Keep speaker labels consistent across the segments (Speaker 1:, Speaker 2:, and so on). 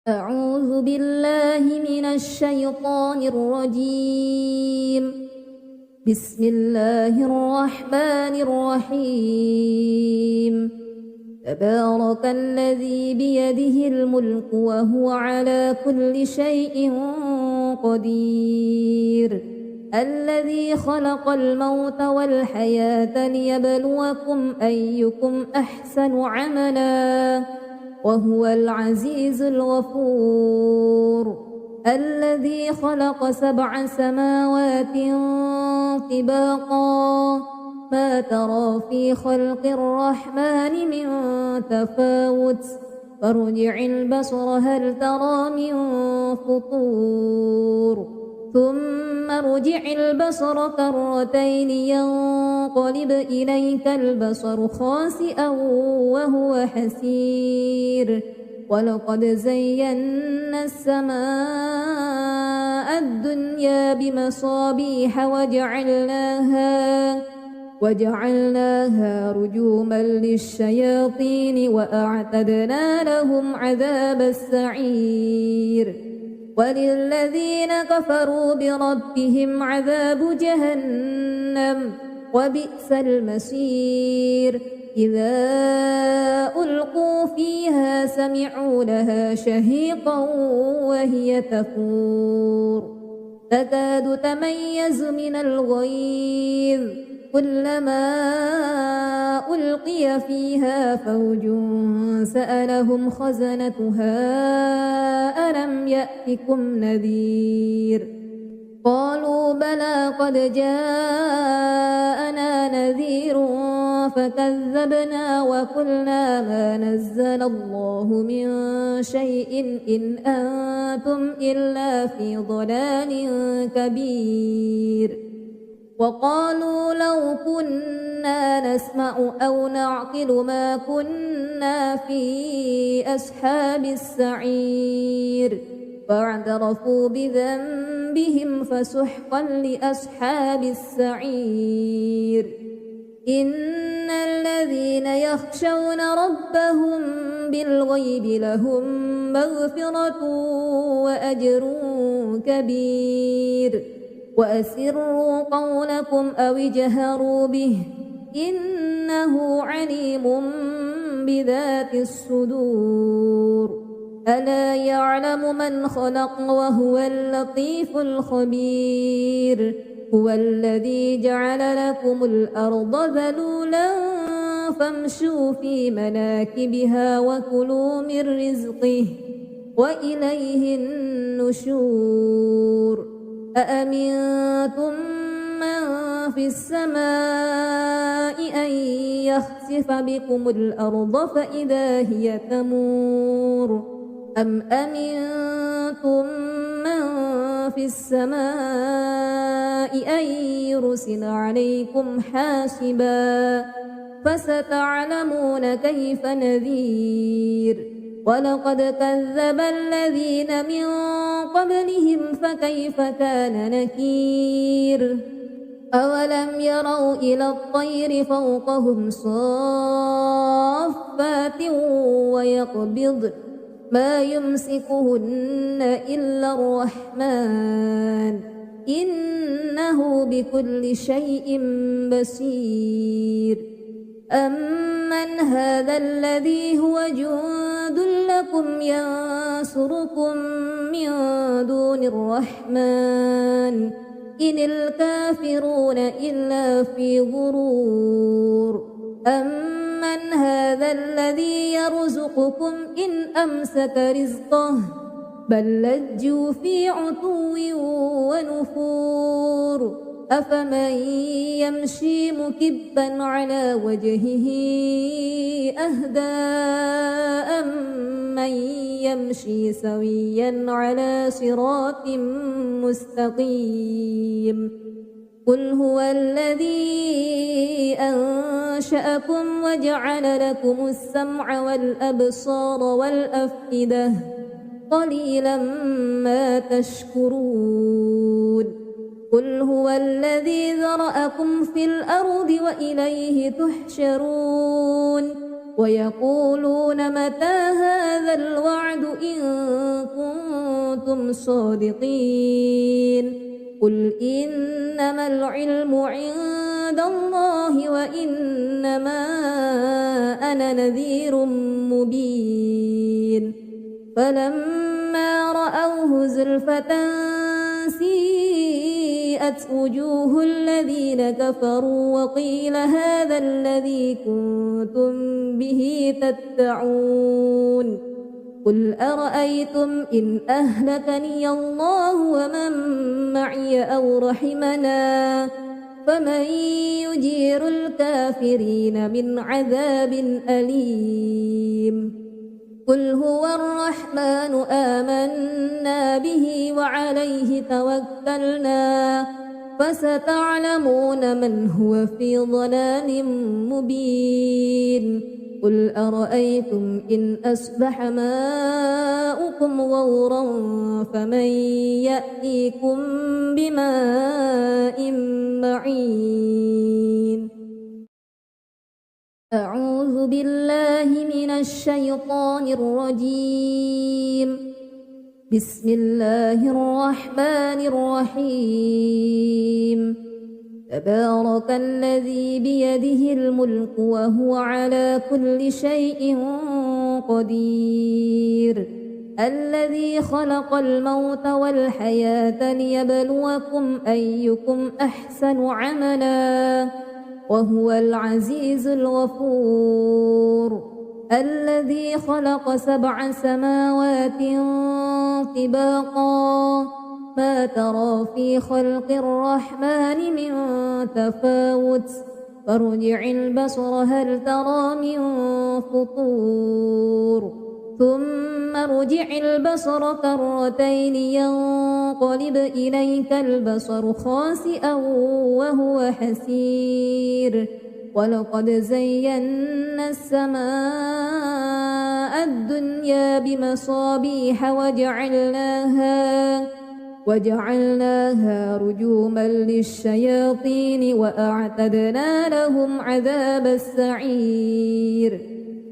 Speaker 1: أعوذ بالله من الشيطان الرجيم. بسم الله الرحمن الرحيم. تبارك الذي بيده الملك وهو على كل شيء قدير. الذي خلق الموت والحياة ليبلوكم أيكم أحسن عملا وهو العزيز الغفور. الذي خلق 7 سماوات طباقا ما ترى في خلق الرحمن من تفاوت فارجع البصر هل ترى من فطور ثم ارجع البصر كرتين ينقلب إليك البصر خاسئا وهو حسير. ولقد زينا السماء الدنيا بمصابيح وجعلناها رجوما للشياطين وأعتدنا لهم عذاب السعير. وللذين كفروا بربهم عذاب جهنم وبئس المصير. إذا ألقوا فيها سمعوا لها شهيقا وهي تفور تكاد تميز من الغيظ كلما ألقي فيها فوج سألهم خزنتها ألم يأتكم نذير قالوا بلى قد جاءنا نذير فكذبنا وقلنا ما نزل الله من شيء إن أنتم إلا في ضلال كبير. وقالوا لو كنا نسمع أو نعقل ما كنا في أصحاب السعير فاعترفوا بذنبهم فسحقا لأصحاب السعير. إن الذين يخشون ربهم بالغيب لهم مغفرة وأجر كبير. وأسروا قولكم أو اجهروا به إنه عليم بذات الصدور. ألا يعلم من خلق وهو اللطيف الخبير. هو الذي جعل لكم الأرض ذلولا فامشوا في مناكبها وكلوا من رزقه وإليه النشور. أأمنتم من في السماء أن يخسف بكم الأرض فإذا هي تمور أم أمنتم من في السماء أن يرسل عليكم حاسبا فستعلمون كيف نذير. ولقد كذب الذين من قبلهم فكيف كان نكير. أولم يروا إلى الطير فوقهم صافات ويقبضن ما يمسكهن إلا الرحمن إنه بكل شيء بصير. أمن هذا الذي هو جند لكم ينصركم من دون الرحمن إن الكافرون إلا في غرور. أمن هذا الذي يرزقكم إن أمسك رزقه بل لجوا في عتو ونفور. أفمن يمشي مكبا على وجهه أهدى أمن يمشي سويا على صراط مستقيم. قل هو الذي أنشأكم وجعل لكم السمع والأبصار والأفئدة قليلا ما تشكرون. قل هو الذي ذرأكم في الأرض وإليه تحشرون. ويقولون متى هذا الوعد إن كنتم صادقين قل إنما العلم عند الله وإنما أنا نذير مبين فلما رأوه زلفة سيئت وجوه الذين كفروا وقيل هذا الذي كنتم به تدعون قل أرأيتم إن أهلكني الله ومن معي أو رحمنا فمن يجير الكافرين من عذاب أليم قل هو الرحمن آمنا به وعليه توكلنا فستعلمون من هو في ضلال مبين قل أرأيتم إن أصبح ماؤكم غورا فمن يأتيكم بماء معين أعوذ بالله من الشيطان الرجيم بسم الله الرحمن الرحيم تبارك الذي بيده الملك وهو على كل شيء قدير الذي خلق الموت والحياة ليبلوكم أيكم أحسن عملا وهو العزيز الغفور الذي خلق 7 سماوات طباقا ما ترى في خلق الرحمن من تفاوت فارجع البصر هل ترى من فطور ثم ارجع البصر كرتين ينقلب إليك البصر خاسئا وهو حسير ولقد زينا السماء الدنيا بمصابيح وجعلناها رجوما للشياطين وأعتدنا لهم عذاب السعير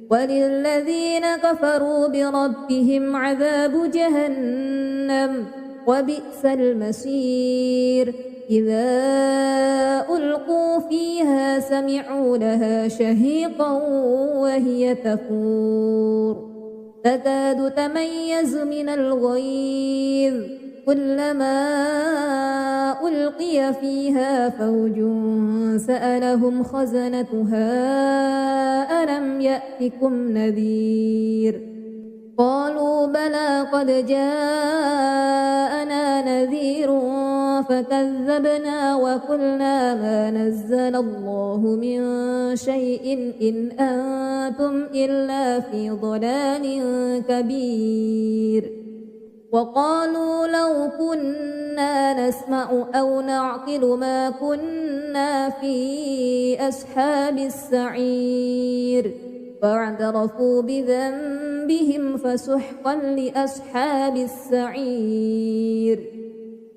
Speaker 1: وللذين كفروا بربهم عذاب جهنم وبئس المصير إذا ألقوا فيها سمعوا لها شهيقا وهي تفور تكاد تميز من الغيظ كلما ألقي فيها فوج سألهم خزنتها ألم يأتكم نذير قالوا بلى قد جاءنا نذير فكذبنا وقلنا ما نزل الله من شيء إن أنتم إلا في ضلال كبير وقالوا لو كنا نسمع أو نعقل ما كنا في أصحاب السعير فاعترفوا بذنبهم فسحقا لأصحاب السعير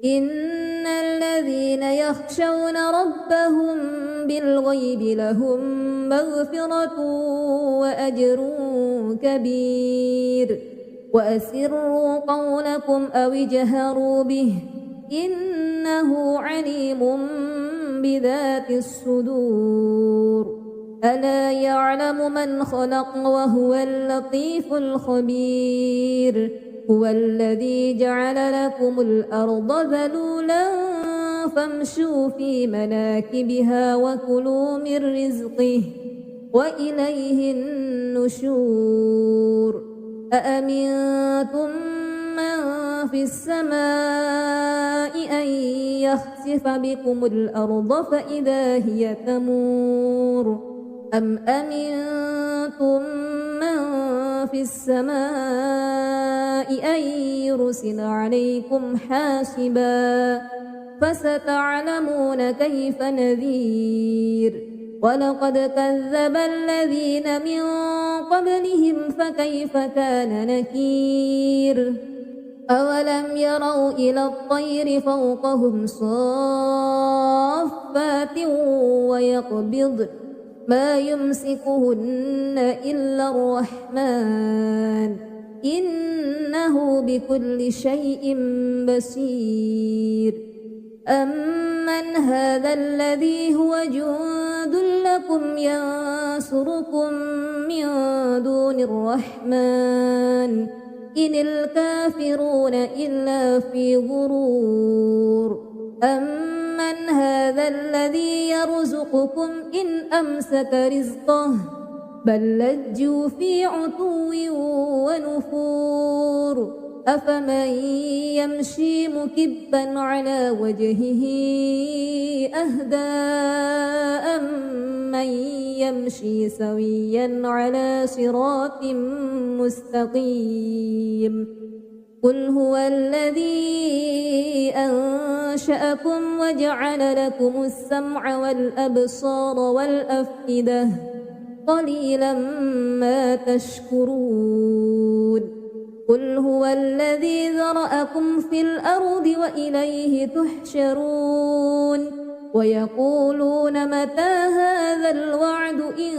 Speaker 1: إن الذين يخشون ربهم بالغيب لهم مغفرة وأجر كبير وأسروا قولكم أو اجهروا به إنه عليم بذات الصدور ألا يعلم من خلق وهو اللطيف الخبير هو الذي جعل لكم الأرض ذلولا فامشوا في مناكبها وكلوا من رزقه وإليه النشور أأمنتم من في السماء أن يخسف بكم الأرض فإذا هي تمور أم أمنتم من في السماء أن يرسل عليكم حاسبا فستعلمون كيف نذير ولقد كذب الذين من قبلهم فكيف كان نكير أولم يروا إلى الطير فوقهم صافات ما يمسكهن إلا الرحمن إنه بكل شيء بصير أمن هذا الذي هو جند لكم ينصركم من دون الرحمن إن الكافرون إلا في غرور أمن هذا الذي يرزقكم إن أمسك رزقه بل لجوا في عتو ونفور أفمن يمشي مكبا على وجهه أهدى أمن يمشي سويا على صراط مستقيم قل هو الذي أنشأكم وجعل لكم السمع والأبصار والأفئدة قليلا ما تشكرون قل هو الذي ذرأكم في الأرض وإليه تحشرون ويقولون متى هذا الوعد إن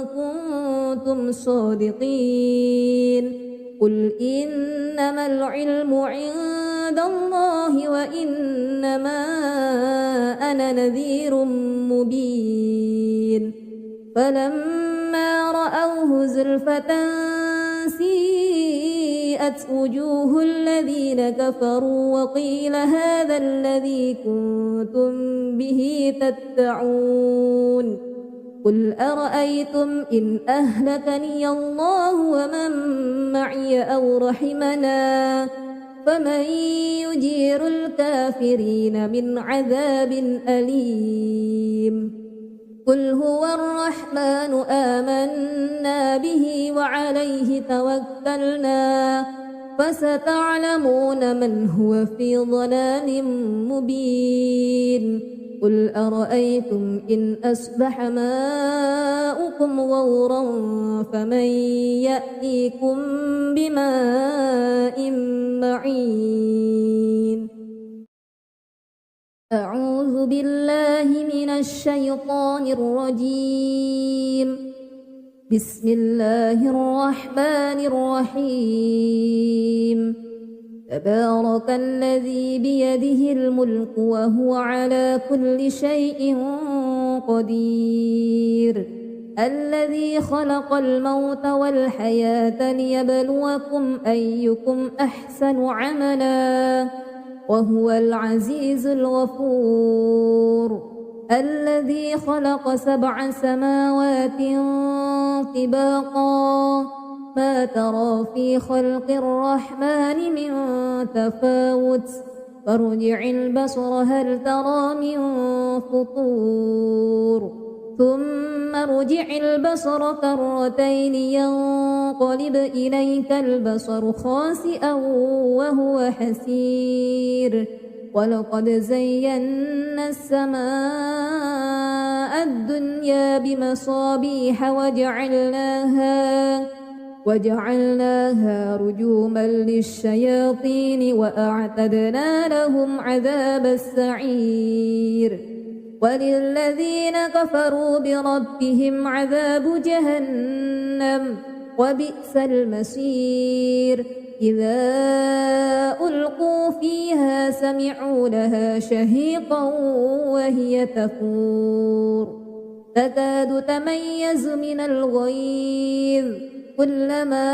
Speaker 1: كنتم صادقين قل إنما العلم عند الله وإنما أنا نذير مبين فلما رأوه زلفة سيئت وجوه الذين كفروا وقيل هذا الذي كنتم به تدعون قل أرأيتم إن أهلكني الله ومن معي أو رحمنا فمن يجير الكافرين من عذاب أليم قل هو الرحمن آمنا به وعليه توكلنا فستعلمون من هو في ضلال مبين قل أرأيتم إن أصبح ماؤكم غورا فمن يأتيكم بماء معين أعوذ بالله من الشيطان الرجيم بسم الله الرحمن الرحيم تبارك الذي بيده الملك وهو على كل شيء قدير الذي خلق الموت والحياة ليبلوكم أيكم أحسن عملا وهو العزيز الغفور الذي خلق 7 سماوات طباقا ما ترى في خلق الرحمن من تفاوت فارجع البصر هل ترى من فطور ثم ارجع البصر كرتين ينقلب إليك البصر خاسئا وهو حسير ولقد زينا السماء الدنيا بمصابيح وجعلناها رجوما للشياطين وأعتدنا لهم عذاب السعير وللذين كفروا بربهم عذاب جهنم وبئس المصير إذا ألقوا فيها سمعوا لها شهيقا وهي تفور تكاد تميز من الغيظ كلما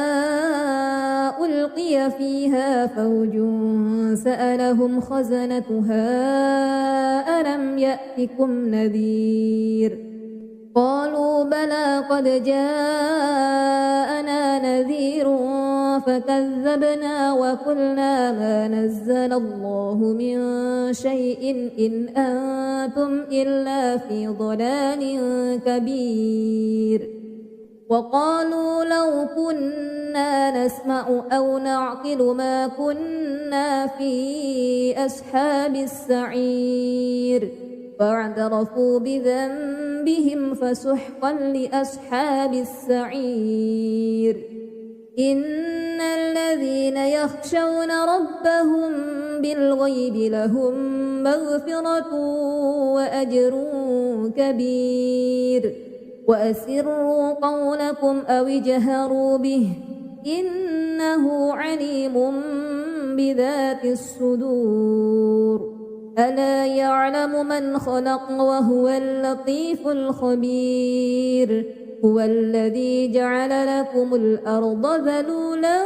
Speaker 1: ألقي فيها فوج سألهم خزنتها ألم يأتكم نذير قالوا بلى قد جاءنا نذير فكذبنا وقلنا ما نزل الله من شيء إن أنتم إلا في ضلال كبير وقالوا لو كنا نسمع أو نعقل ما كنا في أصحاب السعير فاعترفوا بذنبهم فسحقا لأصحاب السعير إن الذين يخشون ربهم بالغيب لهم مغفرة وأجر كبير وأسروا قولكم أو اجهروا به إنه عليم بذات الصدور ألا يعلم من خلق وهو اللطيف الخبير هو الذي جعل لكم الأرض ذلولا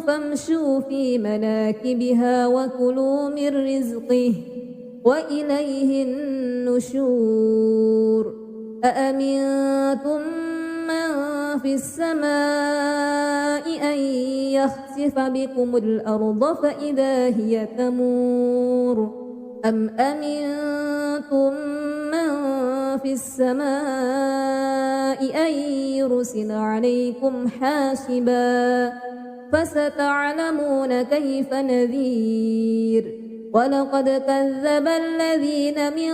Speaker 1: فامشوا في مناكبها وكلوا من رزقه وإليه النشور أأمنتم من في السماء أن يخسف بكم الأرض فإذا هي تمور أم أمنتم من في السماء أن يرسل عليكم حاسبا فستعلمون كيف نذير ولقد كذب الذين من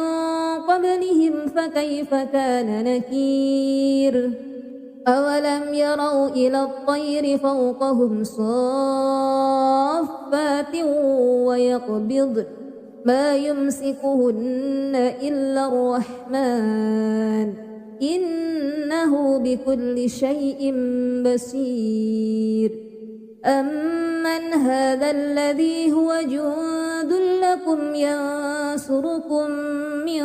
Speaker 1: قبلهم فكيف كان نكير أولم يروا إلى الطير فوقهم صافات ويقبضن ما يمسكهن إلا الرحمن إنه بكل شيء بصير أمن هذا الذي هو جند لكم ينصركم من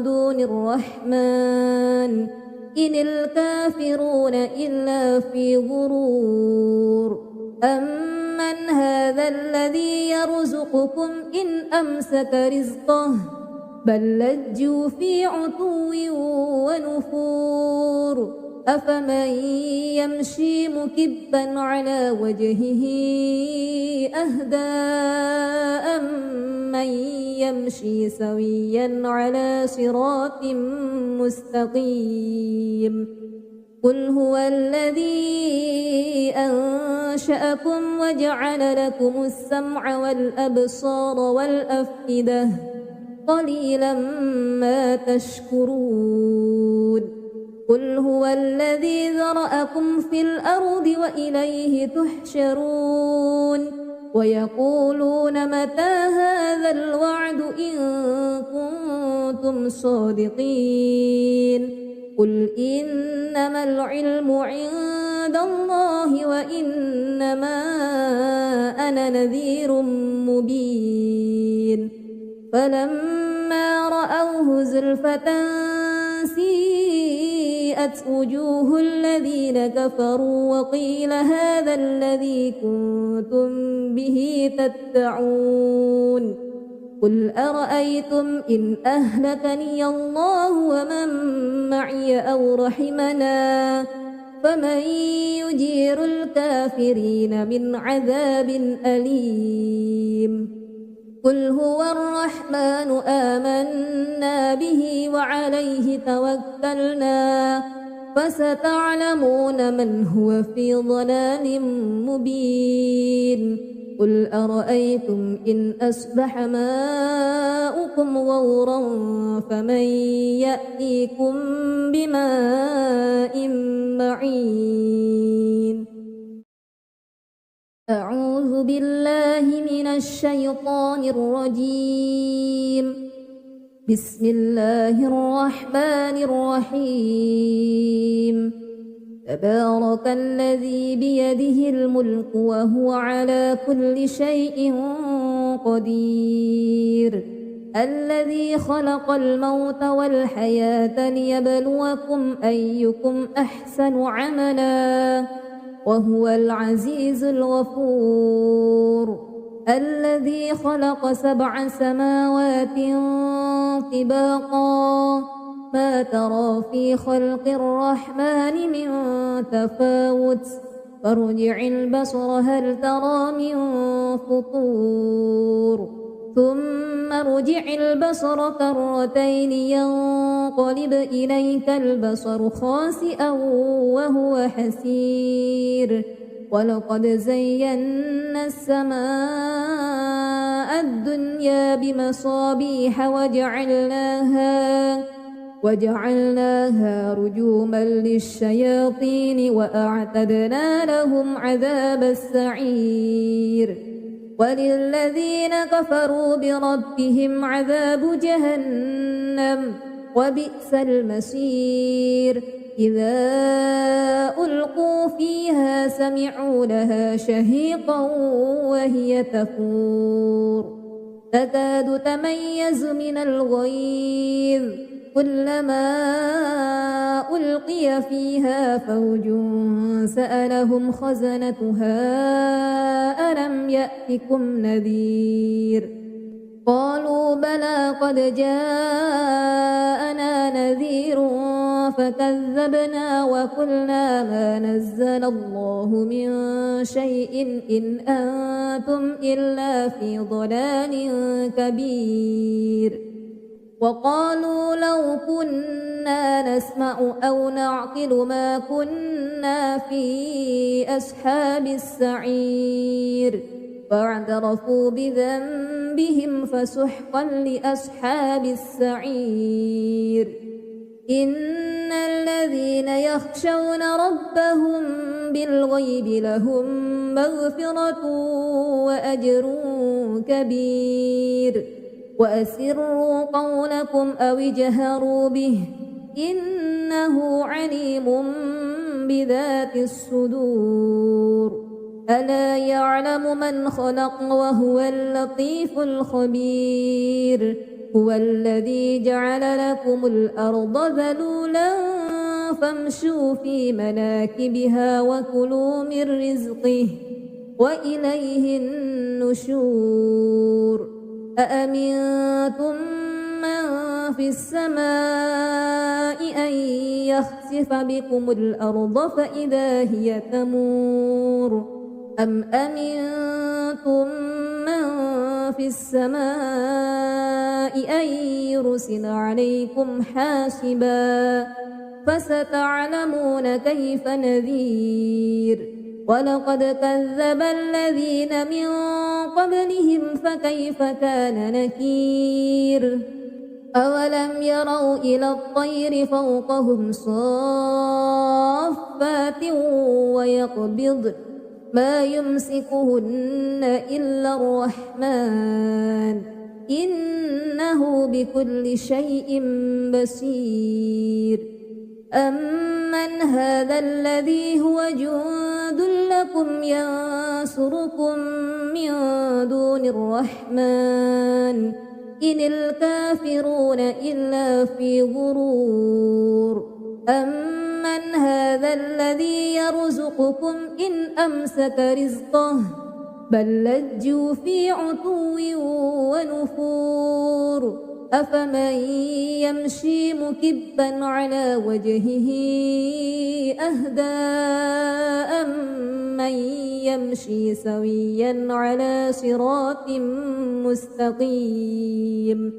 Speaker 1: دون الرحمن إن الكافرون إلا في غرور أمن هذا الذي يرزقكم إن أمسك رزقه بل لجوا في عتو ونفور أفمن يمشي مكبا على وجهه أهدى أمن يمشي سويا على صراط مستقيم قل هو الذي أنشأكم وجعل لكم السمع والأبصار والأفئدة قليلا ما تشكرون قل هو الذي ذرأكم في الأرض وإليه تحشرون ويقولون متى هذا الوعد إن كنتم صادقين قل إنما العلم عند الله وإنما أنا نذير مبين فلما رأوه زلفة سيئت وجوه الذين كفروا وقيل هذا الذي كنتم به تدعون قل أرأيتم إن أهلكني الله ومن معي أو رحمنا فمن يجير الكافرين من عذاب أليم قل هو الرحمن آمنا به وعليه توكلنا فستعلمون من هو في ضلال مبين قل أرأيتم إن أصبح ماؤكم غورا فمن يأتيكم بماء معين أعوذ بالله من الشيطان الرجيم بسم الله الرحمن الرحيم تبارك الذي بيده الملك وهو على كل شيء قدير الذي خلق الموت والحياة ليبلوكم أيكم أحسن عملا وهو العزيز الغفور الذي خلق 7 سماوات طباقا ما ترى في خلق الرحمن من تفاوت فارجع البصر هل ترى من فطور ثم ارجع البصر كرتين ينقلب إليك البصر خاسئا وهو حسير ولقد زينا السماء الدنيا بمصابيح وجعلناها رجوما للشياطين وأعتدنا لهم عذاب السعير وللذين كفروا بربهم عذاب جهنم وبئس المصير إذا ألقوا فيها سمعوا لها شهيقا وهي تفور تكاد تميز من الغيظ كلما ألقي فيها فوج سألهم خزنتها ألم يأتكم نذير قالوا بلى قد جاءنا نذير فكذبنا وقلنا ما نزل الله من شيء إن أنتم إلا في ضلال كبير وقالوا لو كنا نسمع أو نعقل ما كنا في أصحاب السعير فاعترفوا بذنبهم فسحقا لأصحاب السعير إن الذين يخشون ربهم بالغيب لهم مغفرة وأجر كبير وأسروا قولكم أو اجهروا به إنه عليم بذات الصدور ألا يعلم من خلق وهو اللطيف الخبير هو الذي جعل لكم الأرض ذلولا فامشوا في مناكبها وكلوا من رزقه وإليه النشور أأمنتم من في السماء أن يخسف بكم الأرض فإذا هي تمور أم أمنتم من في السماء أن يرسل عليكم حاسبا فستعلمون كيف نذير ولقد كذب الذين من قبلهم فكيف كان نكير أولم يروا إلى الطير فوقهم صافات ويقبض ما يمسكهن إلا الرحمن إنه بكل شيء بصير أمن هذا الذي هو جند لكم ينصركم من دون الرحمن إن الكافرون إلا في غرور أمن هذا الذي يرزقكم إن أمسك رزقه بل لجوا في عتو ونفور أفمن يمشي مكبا على وجهه أهدى أمن يمشي سويا على صراط مستقيم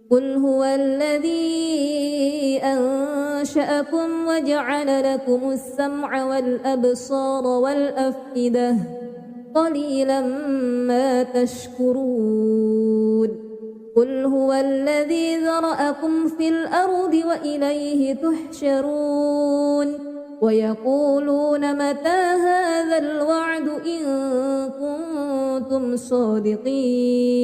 Speaker 1: قل هو الذي أنشأكم وجعل لكم السمع والأبصار والأفئدة قليلا ما تشكرون قل هو الذي ذرأكم في الأرض وإليه تحشرون ويقولون متى هذا الوعد إن كنتم صادقين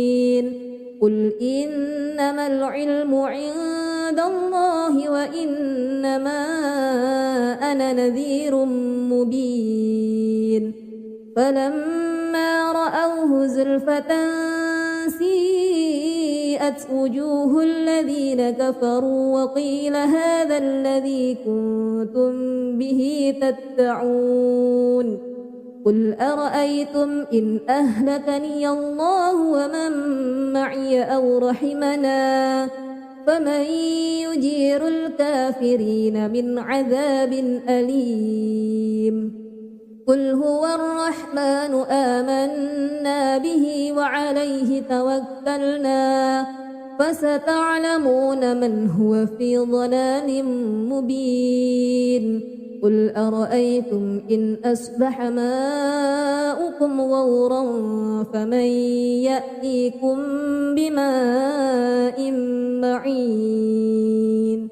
Speaker 1: قل إنما العلم عند الله وإنما أنا نذير مبين فلما رأوه زلفة سيئت وجوه الذين كفروا وقيل هذا الذي كنتم به تدعون قل أرأيتم إن أهلكني الله ومن معي أو رحمنا فمن يجير الكافرين من عذاب أليم قل هو الرحمن آمنا به وعليه توكلنا فستعلمون من هو في ضلال مبين قل أرأيتم إن أصبح ماؤكم غورا فمن يأتيكم بماء معين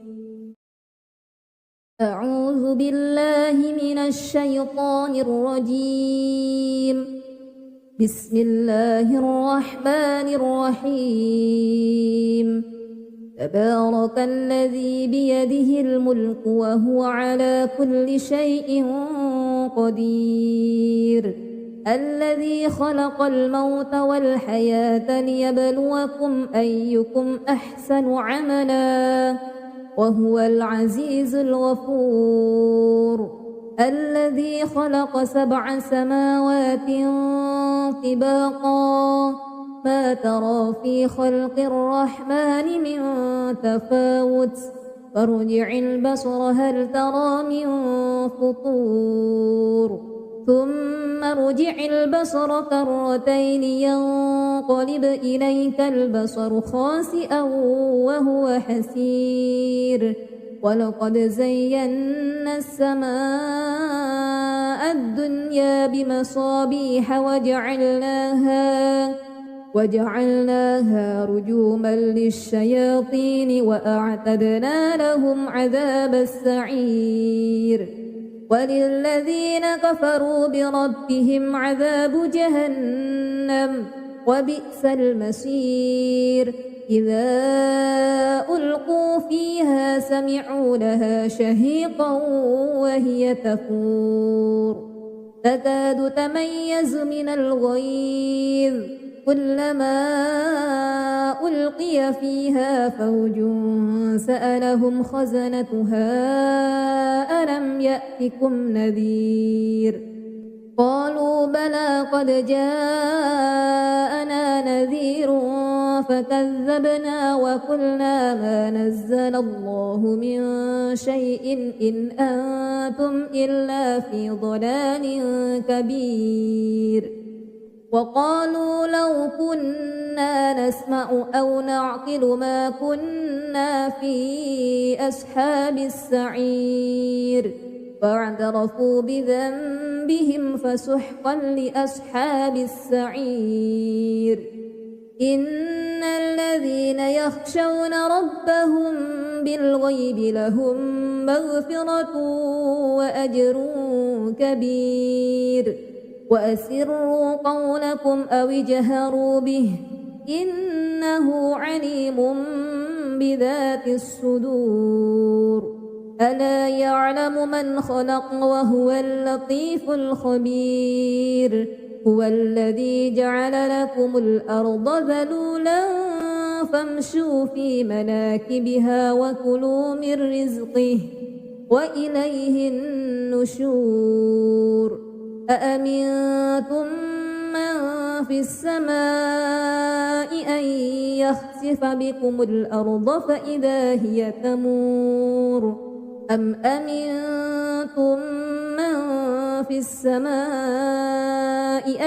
Speaker 1: أعوذ بالله من الشيطان الرجيم بسم الله الرحمن الرحيم تبارك الذي بيده الملك وهو على كل شيء قدير الذي خلق الموت والحياة ليبلوكم أيكم أحسن عملا وهو العزيز الغفور الذي خلق 7 سماوات طباقا ما ترى في خلق الرحمن من تفاوت فارجع البصر هل ترى من فطور ثم ارجع البصر كرتين ينقلب إليك البصر خاسئا وهو حسير ولقد زينا السماء الدنيا بمصابيح وجعلناها رجوما للشياطين وأعتدنا لهم عذاب السعير وللذين كفروا بربهم عذاب جهنم وبئس المصير إذا ألقوا فيها سمعوا لها شهيقا وهي تفور تكاد تميز من الغيظ كلما ألقي فيها فوج سألهم خزنتها ألم يأتكم نذير قالوا بلى قد جاءنا نذير فكذبنا وقلنا ما نزل الله من شيء إن أنتم إلا في ضلال كبير وقالوا لو كنا نسمع أو نعقل ما كنا في أصحاب السعير فاعترفوا بذنبهم فسحقا لأصحاب السعير إن الذين يخشون ربهم بالغيب لهم مغفرة وأجر كبير وأسروا قولكم أو اجهروا به إنه عليم بذات الصدور ألا يعلم من خلق وهو اللطيف الخبير هو الذي جعل لكم الأرض ذلولا فامشوا في مناكبها وكلوا من رزقه وإليه النشور أأمنتم من في السماء أن يخسف بكم الأرض فإذا هي تمور أم أمنتم من في السماء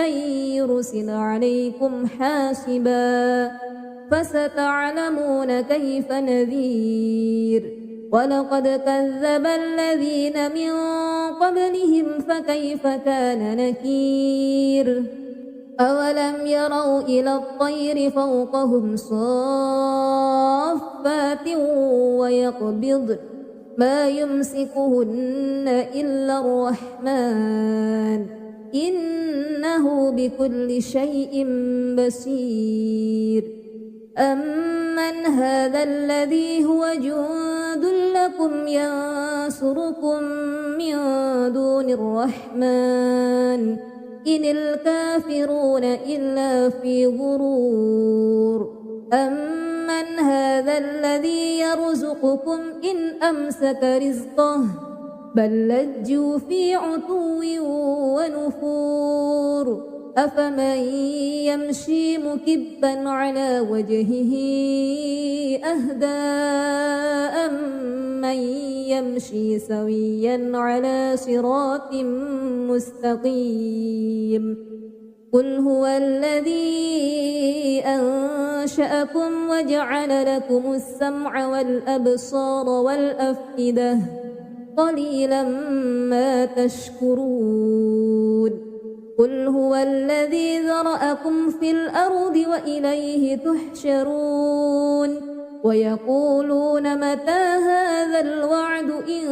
Speaker 1: أن يرسل عليكم حاسبا فستعلمون كيف نذير ولقد كذب الذين من قبلهم فكيف كان نكير أولم يروا إلى الطير فوقهم صافات ويقبضن ما يمسكهن إلا الرحمن إنه بكل شيء بصير أمن هذا الذي هو جند لكم ينصركم من دون الرحمن إن الكافرون إلا في غرور أمن هذا الذي يرزقكم إن أمسك رزقه بل لجوا في عتو ونفور أفمن يمشي مكبا على وجهه أهدى أمن يمشي سويا على صراط مستقيم قل هو الذي أنشأكم وجعل لكم السمع والأبصار والأفئدة قليلا ما تشكرون قل هو الذي ذرأكم في الأرض وإليه تحشرون ويقولون متى هذا الوعد إن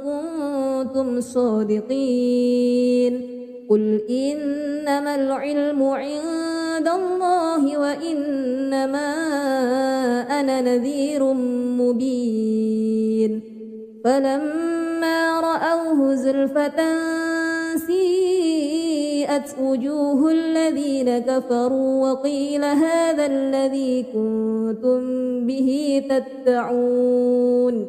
Speaker 1: كنتم صادقين قل إنما العلم عند عند الله وإنما أنا نذير مبين فلما رأوه زلفة سيئت وجوه الذين كفروا وقيل هذا الذي كنتم به تدعون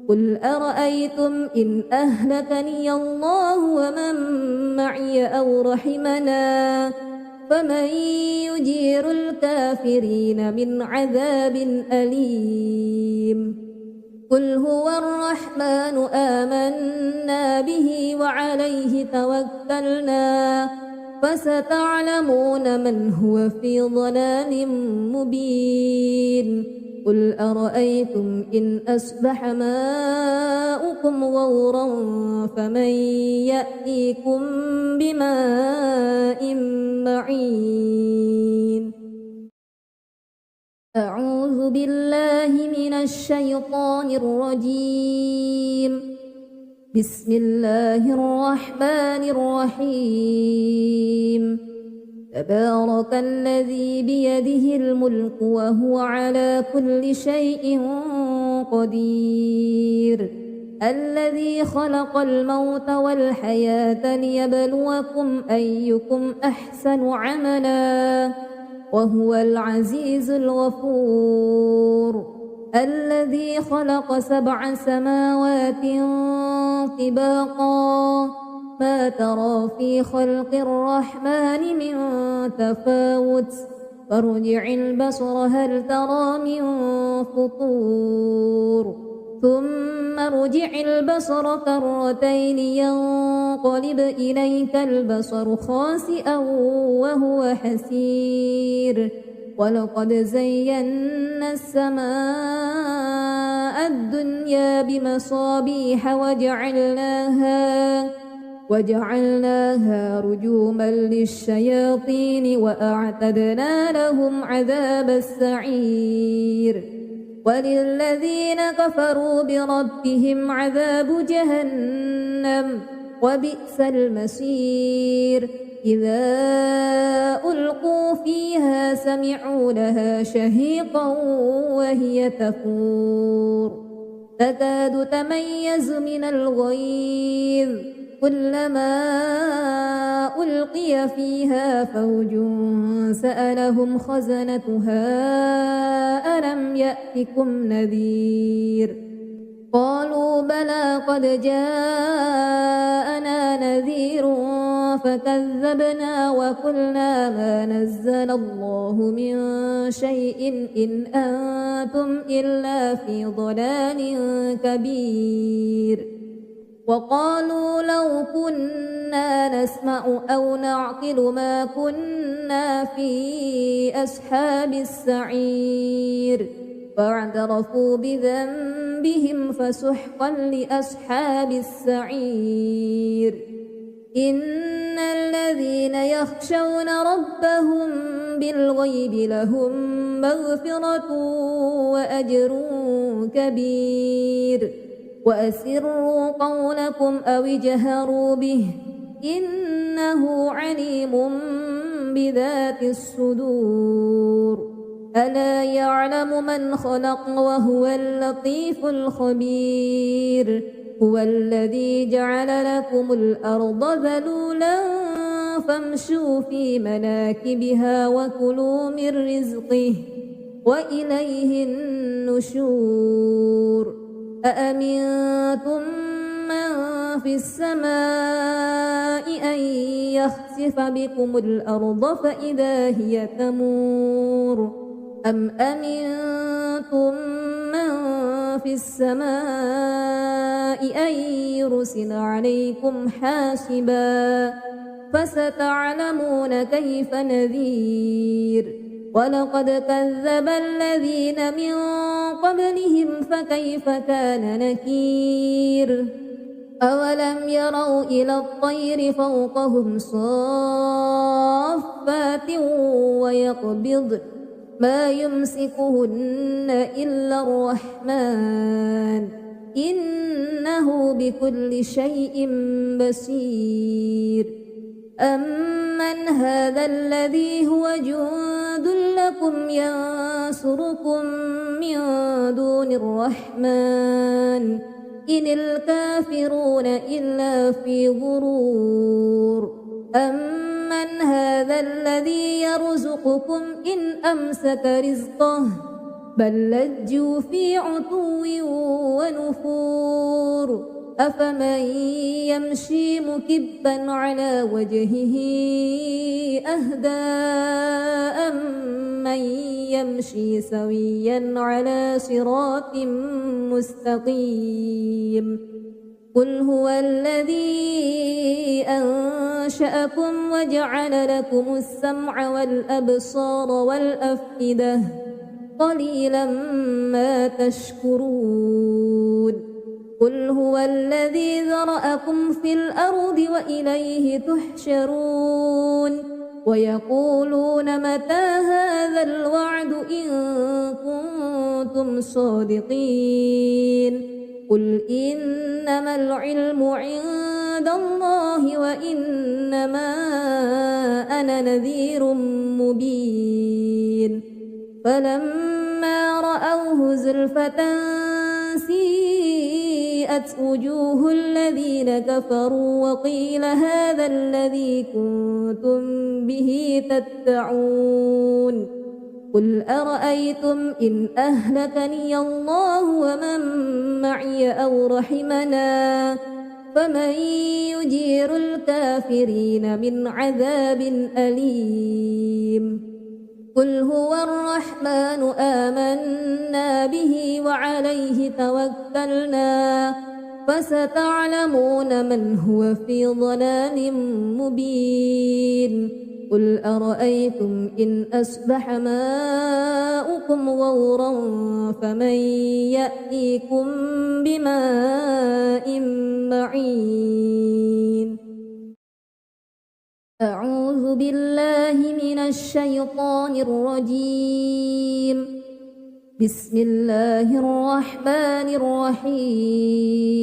Speaker 1: قل أرأيتم إن أهلكني الله ومن معي أو رحمنا فمن يجير الكافرين من عذاب أليم قل هو الرحمن آمنا به وعليه توكلنا فستعلمون من هو في ضلال مبين قل أرأيتم إن أصبح ماؤكم غورا فمن يأتيكم بماء معين أعوذ بالله من الشيطان الرجيم بسم الله الرحمن الرحيم تبارك الذي بيده الملك وهو على كل شيء قدير الذي خلق الموت والحياة ليبلوكم أيكم أحسن عملا وهو العزيز الغفور الذي خلق 7 سماوات طباقا ما ترى في خلق الرحمن من تفاوت فارجع البصر هل ترى من فطور ثم ارجع البصر كرتين ينقلب إليك البصر خاسئا وهو حسير ولقد زينا السماء الدنيا بمصابيح وجعلناها رجوما للشياطين وأعتدنا لهم عذاب السعير وللذين كفروا بربهم عذاب جهنم وبئس المصير إذا ألقوا فيها سمعوا لها شهيقا وهي تفور تكاد تميز من الغيظ كلما ألقي فيها فوج سألهم خزنتها ألم يأتكم نذير قالوا بلى قد جاءنا نذير فكذبنا وقلنا ما نزل الله من شيء إن أنتم إلا في ضلال كبير وقالوا لو كنا نسمع أو نعقل ما كنا في أصحاب السعير فاعترفوا بذنبهم فسحقا لأصحاب السعير إن الذين يخشون ربهم بالغيب لهم مغفرة وأجر كبير وأسروا قولكم أو اجهروا به إنه عليم بذات الصدور ألا يعلم من خلق وهو اللطيف الخبير هو الذي جعل لكم الأرض ذلولا فامشوا في مناكبها وكلوا من رزقه وإليه النشور أأمنتم من في السماء أن يخسف بكم الأرض فإذا هي تمور أم أمنتم من في السماء أن يرسل عليكم حاسبا فستعلمون كيف نذير ولقد كذب الذين من قبلهم فكيف كان نكير أولم يروا إلى الطير فوقهم صافات ويقبض ما يمسكهن إلا الرحمن إنه بكل شيء بصير أمن هذا الذي هو جند لكم ينصركم من دون الرحمن إن الكافرون إلا في غرور أمن هذا الذي يرزقكم إن أمسك رزقه بل لجوا في عتو ونفور أفمن يمشي مكبا على وجهه أهدى أمن يمشي سويا على صراط مستقيم قل هو الذي أنشأكم وجعل لكم السمع والأبصار والأفئدة قليلا ما تشكرون قل هو الذي ذرأكم في الأرض وإليه تحشرون ويقولون متى هذا الوعد إن كنتم صادقين قل إنما العلم عند الله وإنما أنا نذير مبين فلما رأوه زلفة سيئت وجوه الذين كفروا وقيل هذا الذي كنتم به تدعون قل أرأيتم إن أهلكني الله ومن معي أو رحمنا فمن يجير الكافرين من عذاب أليم قل هو الرحمن آمنا به وعليه توكلنا فستعلمون من هو في ضلال مبين قل أرأيتم إن أصبح ماؤكم غورا فمن يأتيكم بماء معين أعوذ بالله من الشيطان الرجيم بسم الله الرحمن الرحيم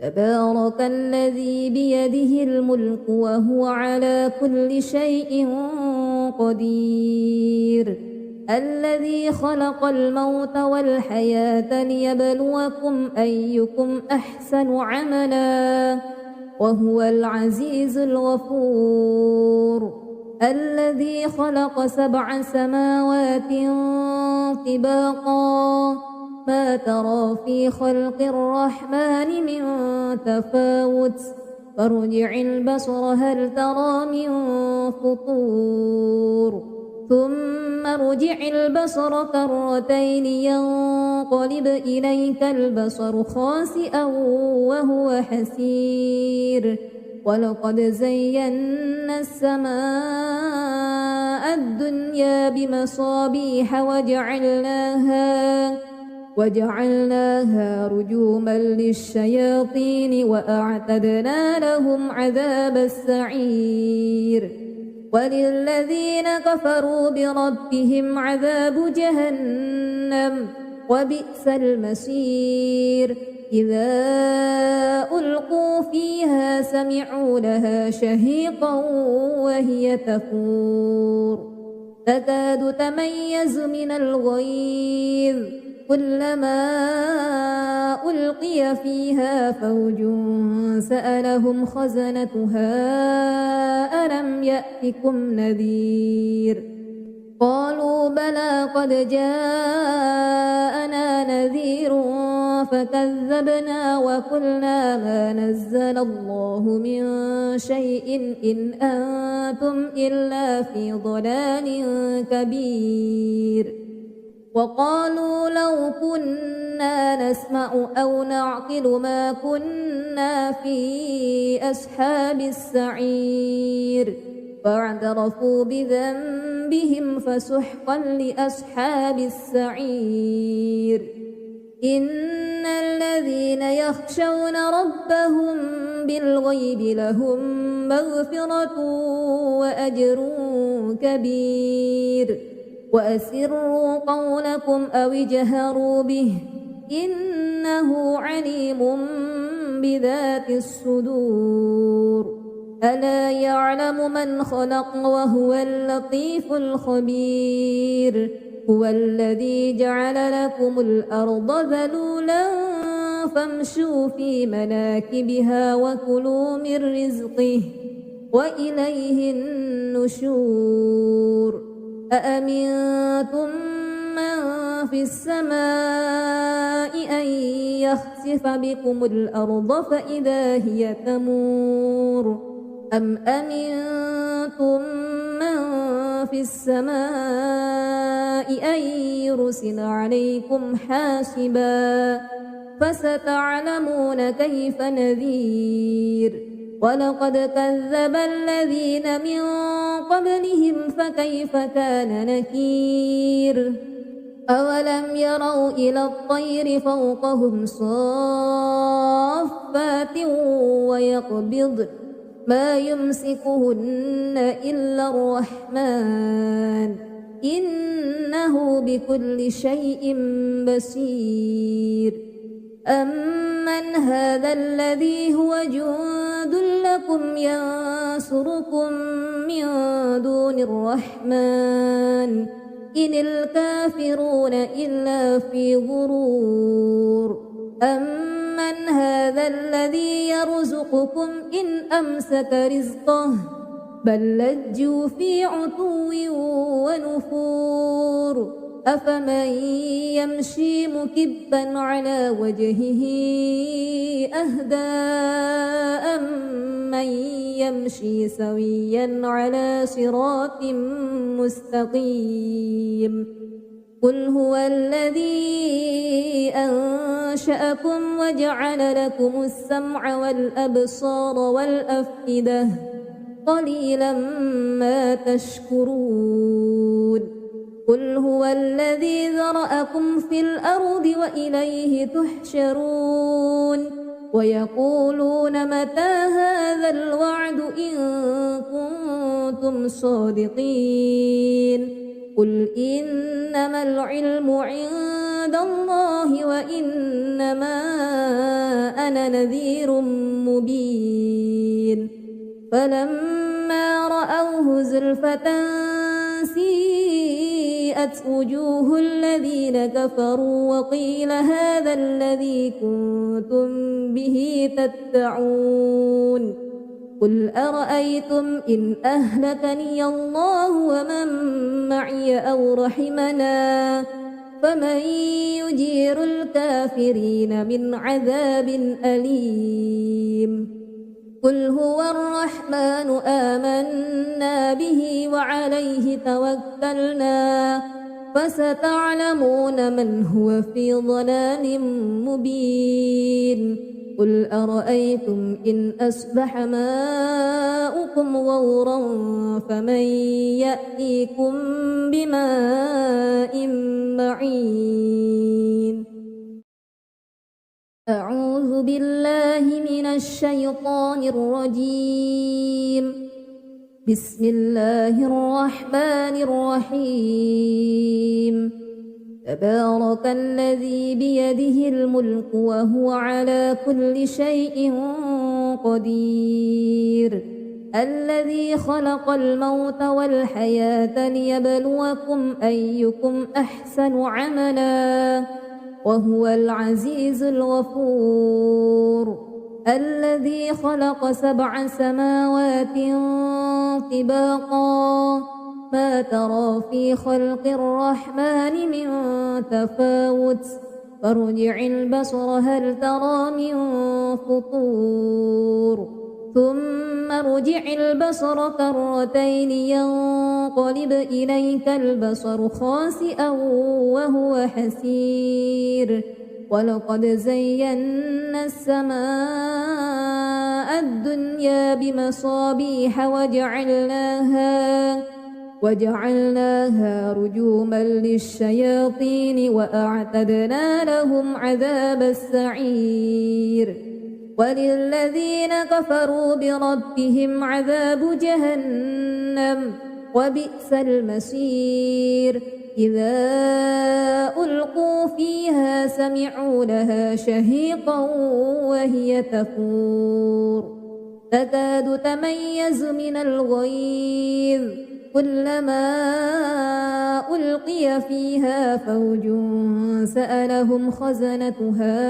Speaker 1: تبارك الذي بيده الملك وهو على كل شيء قدير الذي خلق الموت والحياة ليبلوكم أيكم أحسن عملا وهو العزيز الغفور الذي خلق 7 سماوات طباقا ما ترى في خلق الرحمن من تفاوت فارجع البصر هل ترى من فطور ثم ارجع البصر كرتين ينقلب إليك البصر خاسئا وهو حسير ولقد زينا السماء الدنيا بمصابيح وجعلناها رجوما للشياطين وأعتدنا لهم عذاب السعير وللذين كفروا بربهم عذاب جهنم وبئس المصير إذا ألقوا فيها سمعوا لها شهيقا وهي تفور تكاد تميز من الغيظ كلما ألقي فيها فوج سألهم خزنتها ألم يأتكم نذير قالوا بلى قد جاءنا نذير فكذبنا وقلنا ما نزل الله من شيء إن أنتم إلا في ضلال كبير وقالوا لو كنا نسمع أو نعقل ما كنا في أصحاب السعير فاعترفوا بذنبهم فسحقا لأصحاب السعير إن الذين يخشون ربهم بالغيب لهم مغفرة وأجر كبير وأسروا قولكم أو اجهروا به إنه عليم بذات الصدور ألا يعلم من خلق وهو اللطيف الخبير هو الذي جعل لكم الأرض ذلولا فامشوا في مناكبها وكلوا من رزقه وإليه النشور أأمنتم من في السماء أن يخسف بكم الأرض فإذا هي تمور أم أمنتم من في السماء أن يرسل عليكم حاسبا فستعلمون كيف نذير ولقد كذب الذين من قبلهم فكيف كان نكير أولم يروا إلى الطير فوقهم صافات ويقبضن ما يمسكهن إلا الرحمن إنه بكل شيء بصير أمن هذا الذي هو جند لكم ينصركم من دون الرحمن إن الكافرون إلا في غرور أمن هذا الذي يرزقكم إن أمسك رزقه بل لجوا في عتو ونفور أفمن يمشي مكبا على وجهه أهدى أمن يمشي سويا على صراط مستقيم قل هو الذي أنشأكم وجعل لكم السمع والأبصار والأفئدة قليلا ما تشكرون قل هو الذي ذرأكم في الأرض وإليه تحشرون ويقولون متى هذا الوعد إن كنتم صادقين قل إنما العلم عند الله وإنما أنا نذير مبين فلما رأوه زلفة سيئت وجوه الذين كفروا وقيل هذا الذي كنتم به تدعون قل أرأيتم إن أهلكني الله ومن معي أو رحمنا فمن يجير الكافرين من عذاب أليم قل هو الرحمن آمنا به وعليه توكلنا فستعلمون من هو في ضلال مبين قل أرأيتم إن أصبح ماؤكم غورا فمن يأتيكم بماء معين أعوذ بالله من الشيطان الرجيم بسم الله الرحمن الرحيم تبارك الذي بيده الملك وهو على كل شيء قدير الذي خلق الموت والحياة ليبلوكم أيكم أحسن عملا وهو العزيز الغفور الذي خلق 7 سماوات طباقا ما ترى في خلق الرحمن من تفاوت فارجع البصر هل ترى من فطور ثم ارجع البصر كرتين ينقلب إليك البصر خاسئا وهو حسير ولقد زينا السماء الدنيا بمصابيح وجعلناها رجوما للشياطين وأعتدنا لهم عذاب السعير وللذين كفروا بربهم عذاب جهنم وبئس المصير إذا ألقوا فيها سمعوا لها شهيقا وهي تفور تكاد تميز من الغيظ كلما ألقي فيها فوج سألهم خزنتها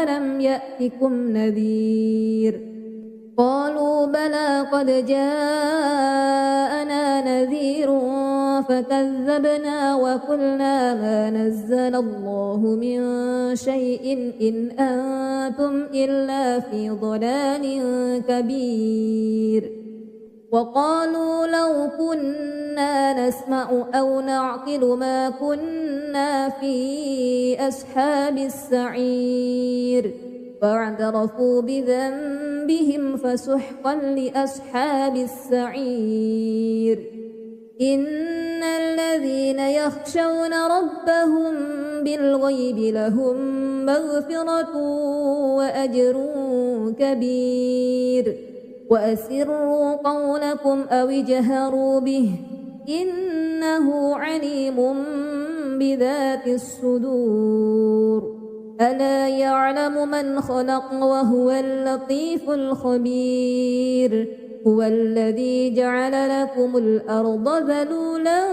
Speaker 1: ألم يأتكم نذير قالوا بلى قد جاءنا نذير فكذبنا وقلنا ما نزل الله من شيء إن أنتم إلا في ضلال كبير وقالوا لو كنا نسمع أو نعقل ما كنا في أصحاب السعير فاعترفوا بذنبهم فسحقا لأصحاب السعير إن الذين يخشون ربهم بالغيب لهم مغفرة وأجر كبير وأسروا قولكم أو اجهروا به إنه عليم بذات الصدور ألا يعلم من خلق وهو اللطيف الخبير هو الذي جعل لكم الأرض ذلولا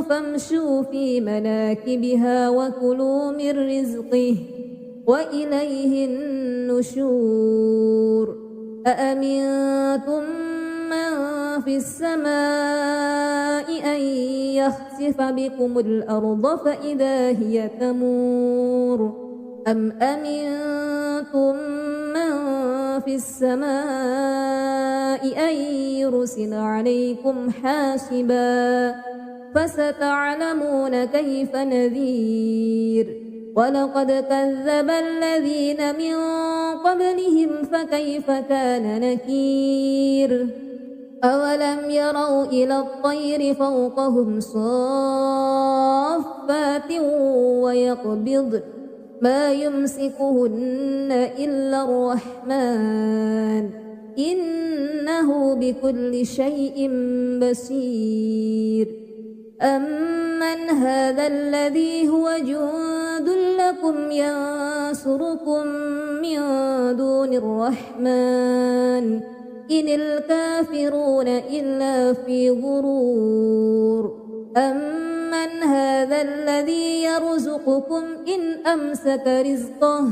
Speaker 1: فامشوا في مناكبها وكلوا من رزقه وإليه النشور أأمنتم من في السماء أن يخسف بكم الأرض فإذا هي تمور أم أمنتم من في السماء أن يرسل عليكم حاسبا فستعلمون كيف نذير ولقد كذب الذين من قبلهم فكيف كان نكير أولم يروا إلى الطير فوقهم صافات ويقبض ما يمسكهن إلا الرحمن إنه بكل شيء بصير أمن هذا الذي هو جند لكم ينصركم من دون الرحمن إن الكافرون إلا في غرور أمن هذا الذي يرزقكم إن أمسك رزقه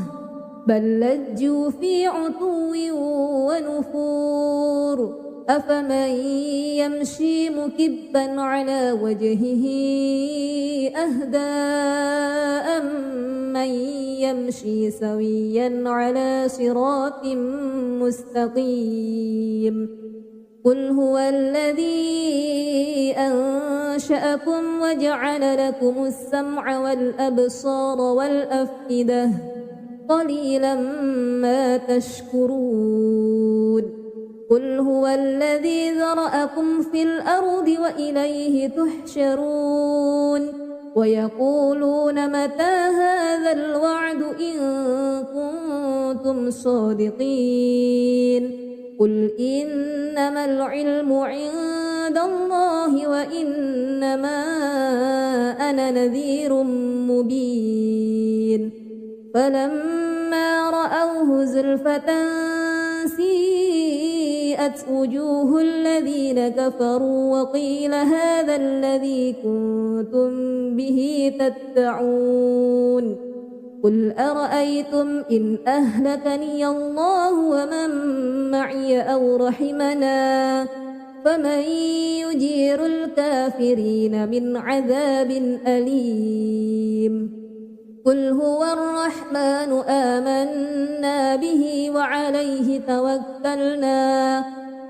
Speaker 1: بل لجوا في عتو ونفور أفمن يمشي مكبا على وجهه أهدى أمن يمشي سويا على صراط مستقيم قل هو الذي أنشأكم وجعل لكم السمع والأبصار والأفئدة قليلا ما تشكرون قل هو الذي ذرأكم في الأرض وإليه تحشرون ويقولون متى هذا الوعد إن كنتم صادقين قل إنما العلم عند الله وإنما أنا نذير مبين فلما رأوه زلفة سيئت وجوه الذين كفروا وقيل هذا الذي كنتم به تدعون قل أرأيتم إن أهلكني الله ومن معي أو رحمنا فمن يجير الكافرين من عذاب أليم قل هو الرحمن آمنا به وعليه توكلنا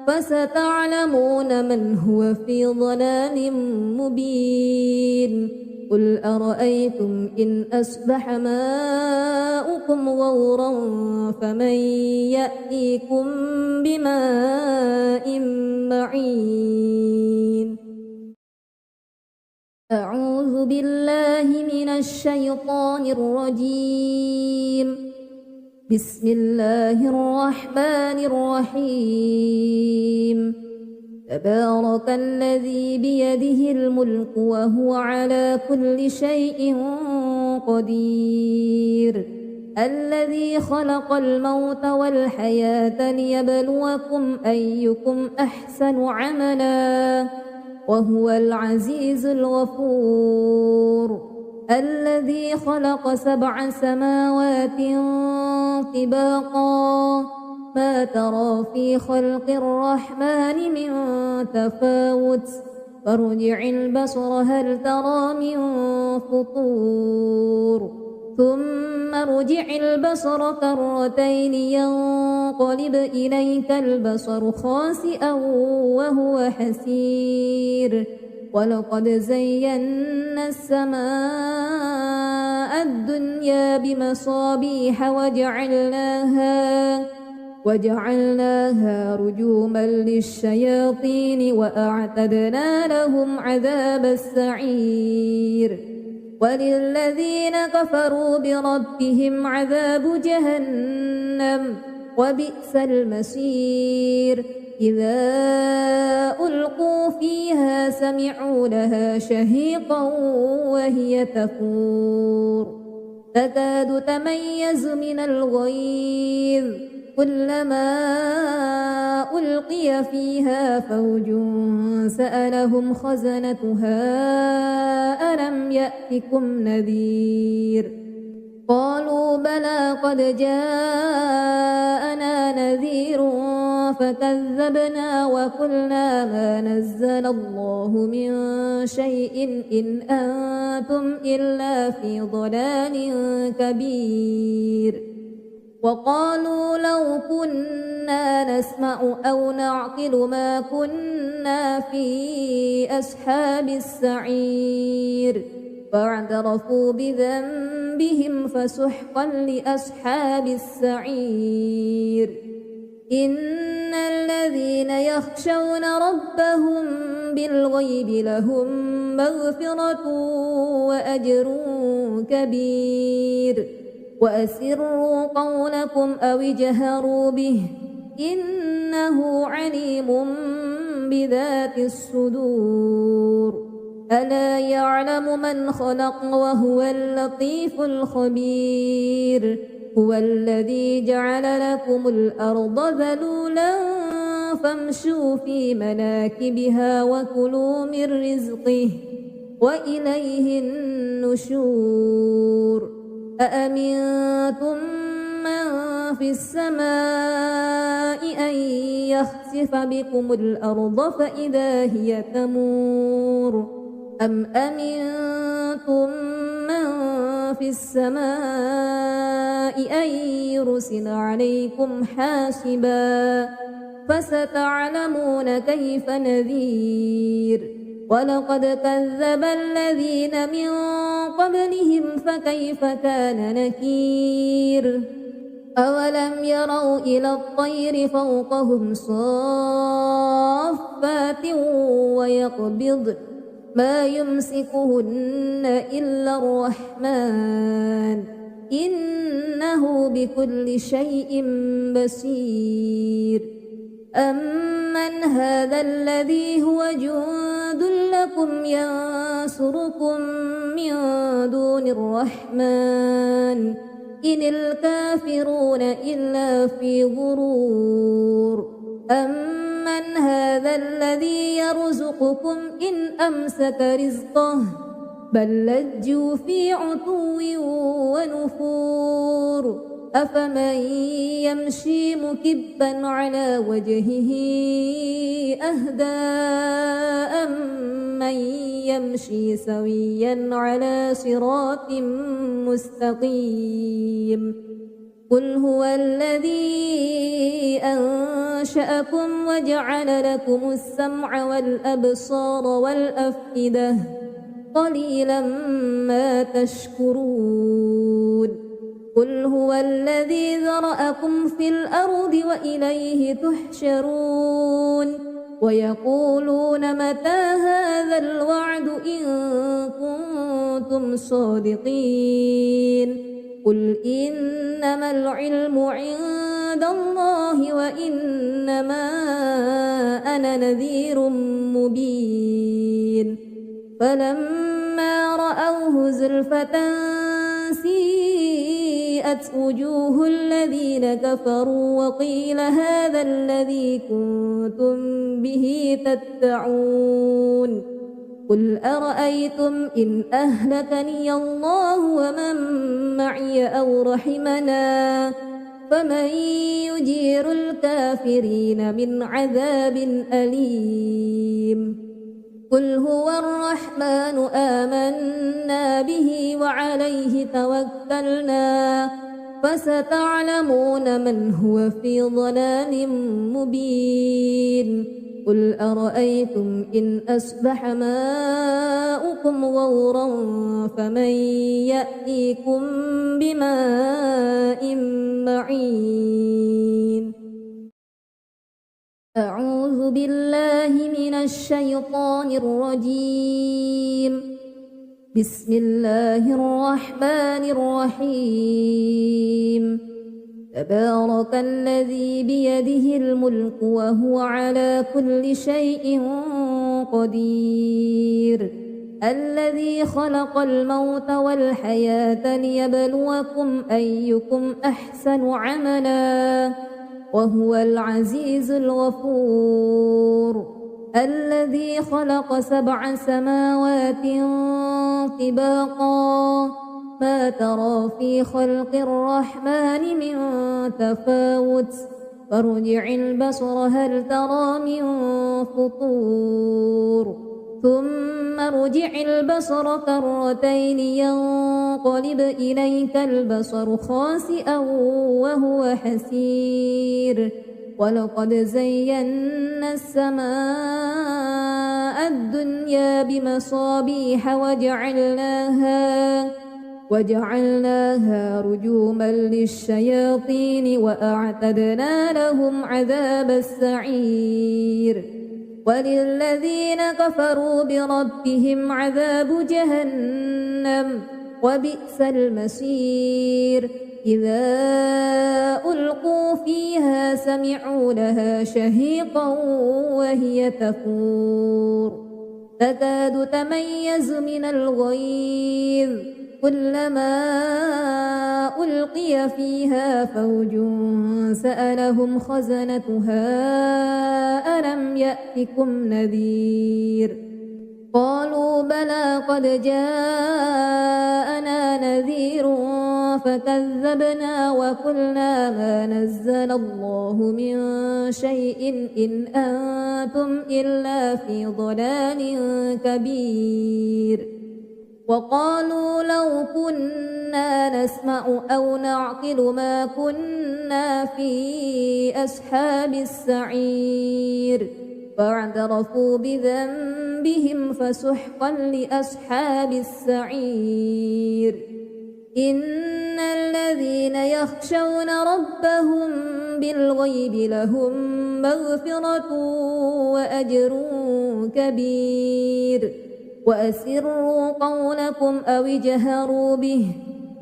Speaker 1: فستعلمون من هو في ضلال مبين قل أرأيتم إن أصبح ماؤكم غورا فمن يأتيكم بماء معين أعوذ بالله من الشيطان الرجيم بسم الله الرحمن الرحيم تبارك الذي بيده الملك وهو على كل شيء قدير الذي خلق الموت والحياة ليبلوكم أيكم أحسن عملا وهو العزيز الغفور الذي خلق 7 سماوات طباقا ما ترى في خلق الرحمن من تفاوت فارجع البصر هل ترى من فطور ثم ارجع البصر كرتين ينقلب إليك البصر خاسئا وهو حسير ولقد زينا السماء الدنيا بمصابيح وجعلناها رجوما للشياطين وأعتدنا لهم عذاب السعير وللذين كفروا بربهم عذاب جهنم وبئس المصير إذا ألقوا فيها سمعوا لها شهيقا وهي تفور تكاد تميز من الغيظ كلما ألقي فيها فوج سألهم خزنتها ألم يأتكم نذير قالوا بلى قد جاءنا نذير فكذبنا وقلنا ما نزل الله من شيء إن أنتم إلا في ضلال كبير وقالوا لو كنا نسمع أو نعقل ما كنا في أصحاب السعير فاعترفوا بذنبهم فسحقا لأصحاب السعير إن الذين يخشون ربهم بالغيب لهم مغفرة وأجر كبير وأسروا قولكم أو اجهروا به إنه عليم بذات الصدور ألا يعلم من خلق وهو اللطيف الخبير هو الذي جعل لكم الأرض ذلولا فامشوا في مناكبها وكلوا من رزقه وإليه النشور أأمنتم من في السماء أن يخسف بكم الأرض فإذا هي تمور أم أمنتم من في السماء أن يرسل عليكم حاسبا فستعلمون كيف نذير ولقد كذب الذين من قبلهم فكيف كان نكير أولم يروا إلى الطير فوقهم صافات ويقبضن ما يمسكهن إلا الرحمن إنه بكل شيء بصير أمن هذا الذي هو جند لكم ينصركم من دون الرحمن إن الكافرون إلا في غرور أمن هذا الذي يرزقكم إن أمسك رزقه بل لجوا في عتو ونفور أفمن يمشي مكبا على وجهه أهدى أمن يمشي سويا على صراط مستقيم قل هو الذي أنشأكم وجعل لكم السمع والأبصار والأفئدة قليلا ما تشكرون قل هو الذي ذرأكم في الأرض وإليه تحشرون ويقولون متى هذا الوعد إن كنتم صادقين قل إنما العلم عند الله وإنما أنا نذير مبين فلما رأوه زلفة سيئت وبرئت وجوه الذين كفروا وقيل هذا الذي كنتم به تدعون قل أرأيتم إن أهلكني الله ومن معي أو رحمنا فمن يجير الكافرين من عذاب أليم قل هو الرحمن آمنا به وعليه توكلنا فستعلمون من هو في ضلال مبين قل أرأيتم إن أصبح ماؤكم غورا فمن يأتيكم بماء معين أعوذ بالله من الشيطان الرجيم بسم الله الرحمن الرحيم تبارك الذي بيده الملك وهو على كل شيء قدير الذي خلق الموت والحياة ليبلوكم أيكم أحسن عملا وهو العزيز الغفور الذي خلق 7 سماوات طباقا ما ترى في خلق الرحمن من تفاوت فارجع البصر هل ترى من فطور ثم ارجع البصر كرتين ينقلب إليك البصر خاسئا وهو حسير ولقد زينا السماء الدنيا بمصابيح وجعلناها رجوما للشياطين وأعتدنا لهم عذاب السعير وللذين كفروا بربهم عذاب جهنم وبئس المصير إذا ألقوا فيها سمعوا لها شهيقا وهي تفور تكاد تميز من الغيظ كلما ألقي فيها فوج سألهم خزنتها ألم يأتكم نذير قالوا بلى قد جاءنا نذير فكذبنا وقلنا ما نزل الله من شيء إن أنتم إلا في ضلال كبير وقالوا لو كنا نسمع أو نعقل ما كنا في أصحاب السعير فاعترفوا بذنبهم فسحقا لأصحاب السعير إن الذين يخشون ربهم بالغيب لهم مغفرة وأجر كبير وأسروا قولكم أو اجهروا به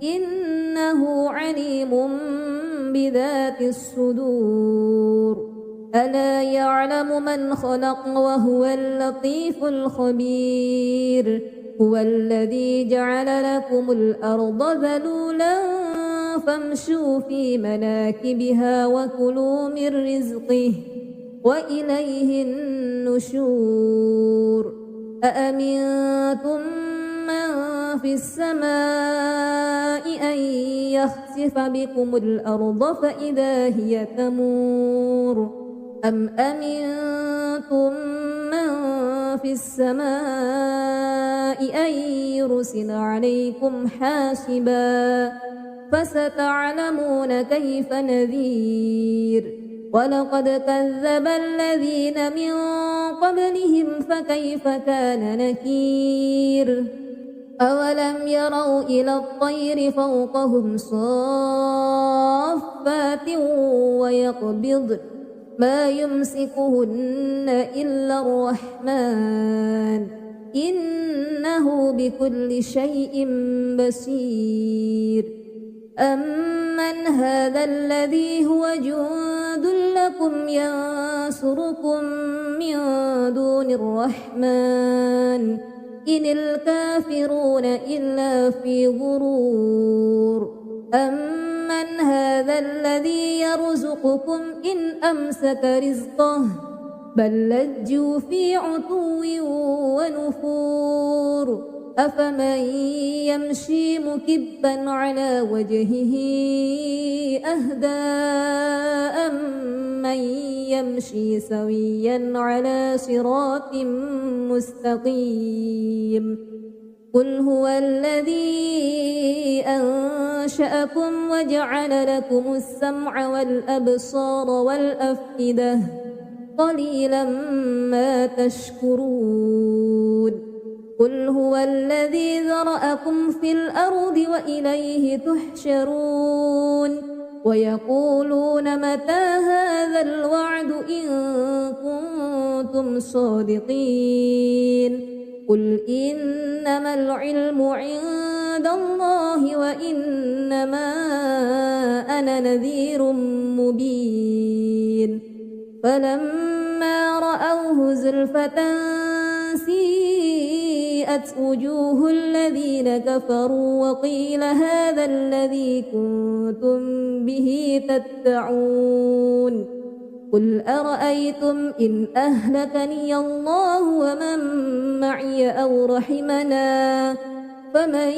Speaker 1: إنه عليم بذات الصدور ألا يعلم من خلق وهو اللطيف الخبير هو الذي جعل لكم الأرض ذلولا فامشوا في مناكبها وكلوا من رزقه وإليه النشور أأمنتم من في السماء أن يخسف بكم الأرض فإذا هي تمور أم أمنتم من في السماء أن يرسل عليكم حاسبا فستعلمون كيف نذير ولقد كذب الذين من قبلهم فكيف كان نكير أولم يروا إلى الطير فوقهم صافات ويقبض ما يمسكهن إلا الرحمن إنه بكل شيء بصير أمن هذا الذي هو جند لكم ينصركم من دون الرحمن إن الكافرون إلا في غرور من هذا الذي يرزقكم إن أمسك رزقه بل لجوا في عتو ونفور أفمن يمشي مكبا على وجهه أهدى أمن يمشي سويا على صراط مستقيم قل هو الذي أنشأكم وجعل لكم السمع والأبصار والأفئدة قليلا ما تشكرون قل هو الذي ذرأكم في الأرض وإليه تحشرون ويقولون متى هذا الوعد إن كنتم صادقين قل إنما العلم عند الله وإنما أنا نذير مبين فلما رأوه زلفة سيئت وجوه الذين كفروا وقيل هذا الذي كنتم به تدعون قل أرأيتم إن أهلكني الله ومن معي أو رحمنا فمن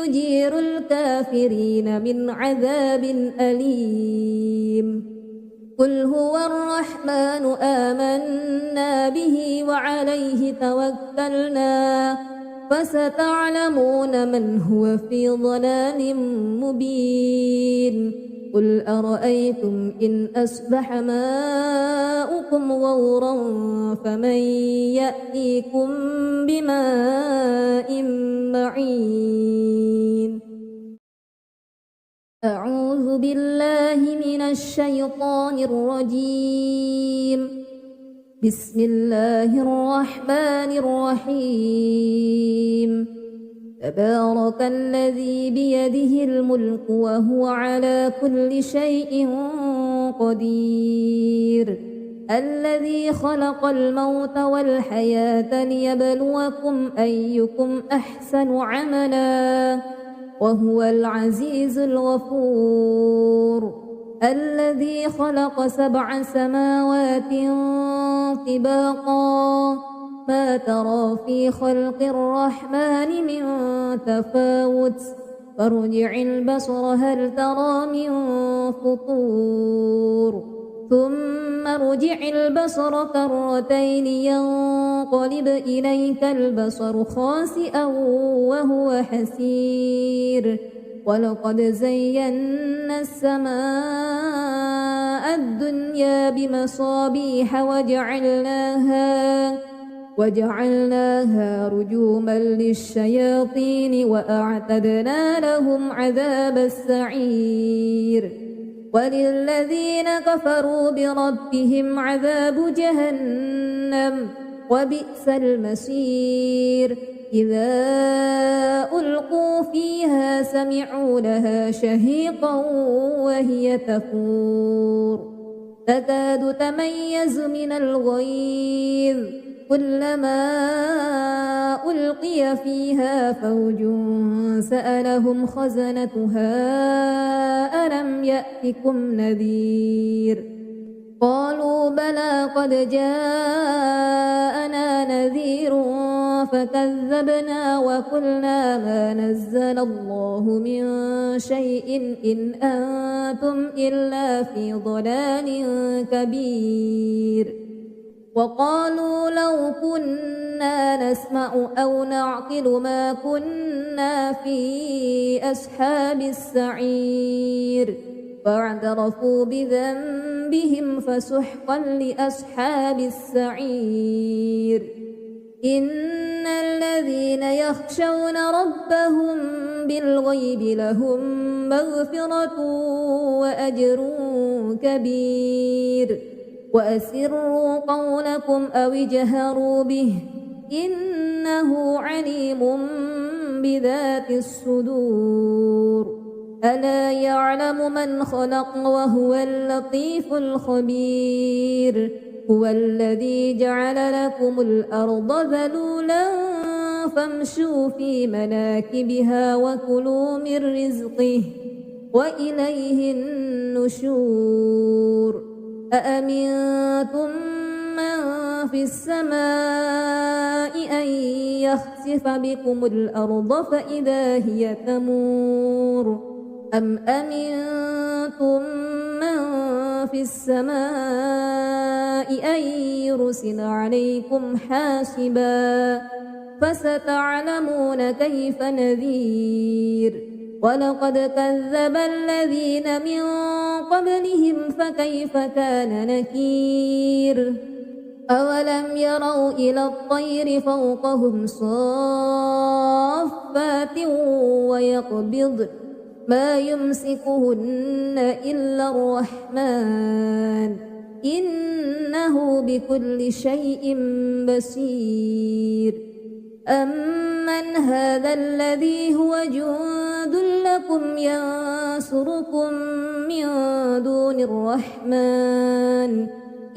Speaker 1: يجير الكافرين من عذاب أليم قل هو الرحمن آمنا به وعليه توكلنا فستعلمون من هو في ضلال مبين قل أرأيتم إن أصبح ماؤكم غورا فمن يأتيكم بماء معين أعوذ بالله من الشيطان الرجيم بسم الله الرحمن الرحيم تبارك الذي بيده الملك وهو على كل شيء قدير الذي خلق الموت والحياة ليبلوكم أيكم أحسن عملا وهو العزيز الغفور الذي خلق 7 سماوات طباقا ما ترى في خلق الرحمن من تفاوت فارجع البصر هل ترى من فطور ثم ارجع البصر كرتين ينقلب إليك البصر خاسئا وهو حسير ولقد زينا السماء الدنيا بمصابيح وجعلناها رجوما للشياطين وأعتدنا لهم عذاب السعير وللذين كفروا بربهم عذاب جهنم وبئس المصير إذا ألقوا فيها سمعوا لها شهيقا وهي تفور تكاد تميز من الغيظ كلما ألقي فيها فوج سألهم خزنتها ألم يأتكم نذير قالوا بلى قد جاءنا نذير فكذبنا وقلنا ما نزل الله من شيء إن أنتم إلا في ضلال كبير وقالوا لو كنا نسمع أو نعقل ما كنا في أصحاب السعير فاعترفوا بذنبهم فسحقا لأصحاب السعير إن الذين يخشون ربهم بالغيب لهم مغفرة وأجر كبير وأسروا قولكم أو اجهروا به إنه عليم بذات الصدور ألا يعلم من خلق وهو اللطيف الخبير هو الذي جعل لكم الأرض ذلولا فامشوا في مناكبها وكلوا من رزقه وإليه النشور أأمنتم من في السماء أن يخسف بكم الأرض فإذا هي تمور أم أمنتم من في السماء أن يرسل عليكم حاسبا فستعلمون كيف نذير ولقد كذب الذين من قبلهم فكيف كان نكير أولم يروا إلى الطير فوقهم صافات ويقبضن ما يمسكهن إلا الرحمن إنه بكل شيء بصير أمن هذا الذي هو جند لكم ينصركم من دون الرحمن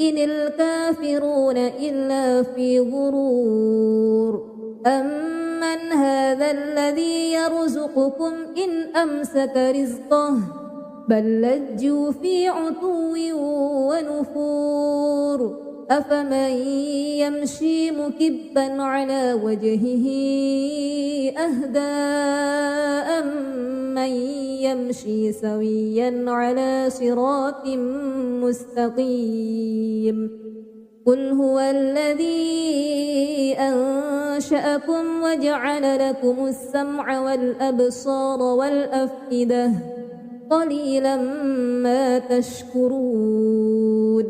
Speaker 1: إن الكافرون إلا في غرور أمن هذا الذي يرزقكم إن أمسك رزقه بل لجوا في عتو ونفور أفمن يمشي مكبا على وجهه أهدى أمن يمشي سويا على صراط مستقيم قل هو الذي أنشأكم وجعل لكم السمع والأبصار والأفئدة قليلا ما تشكرون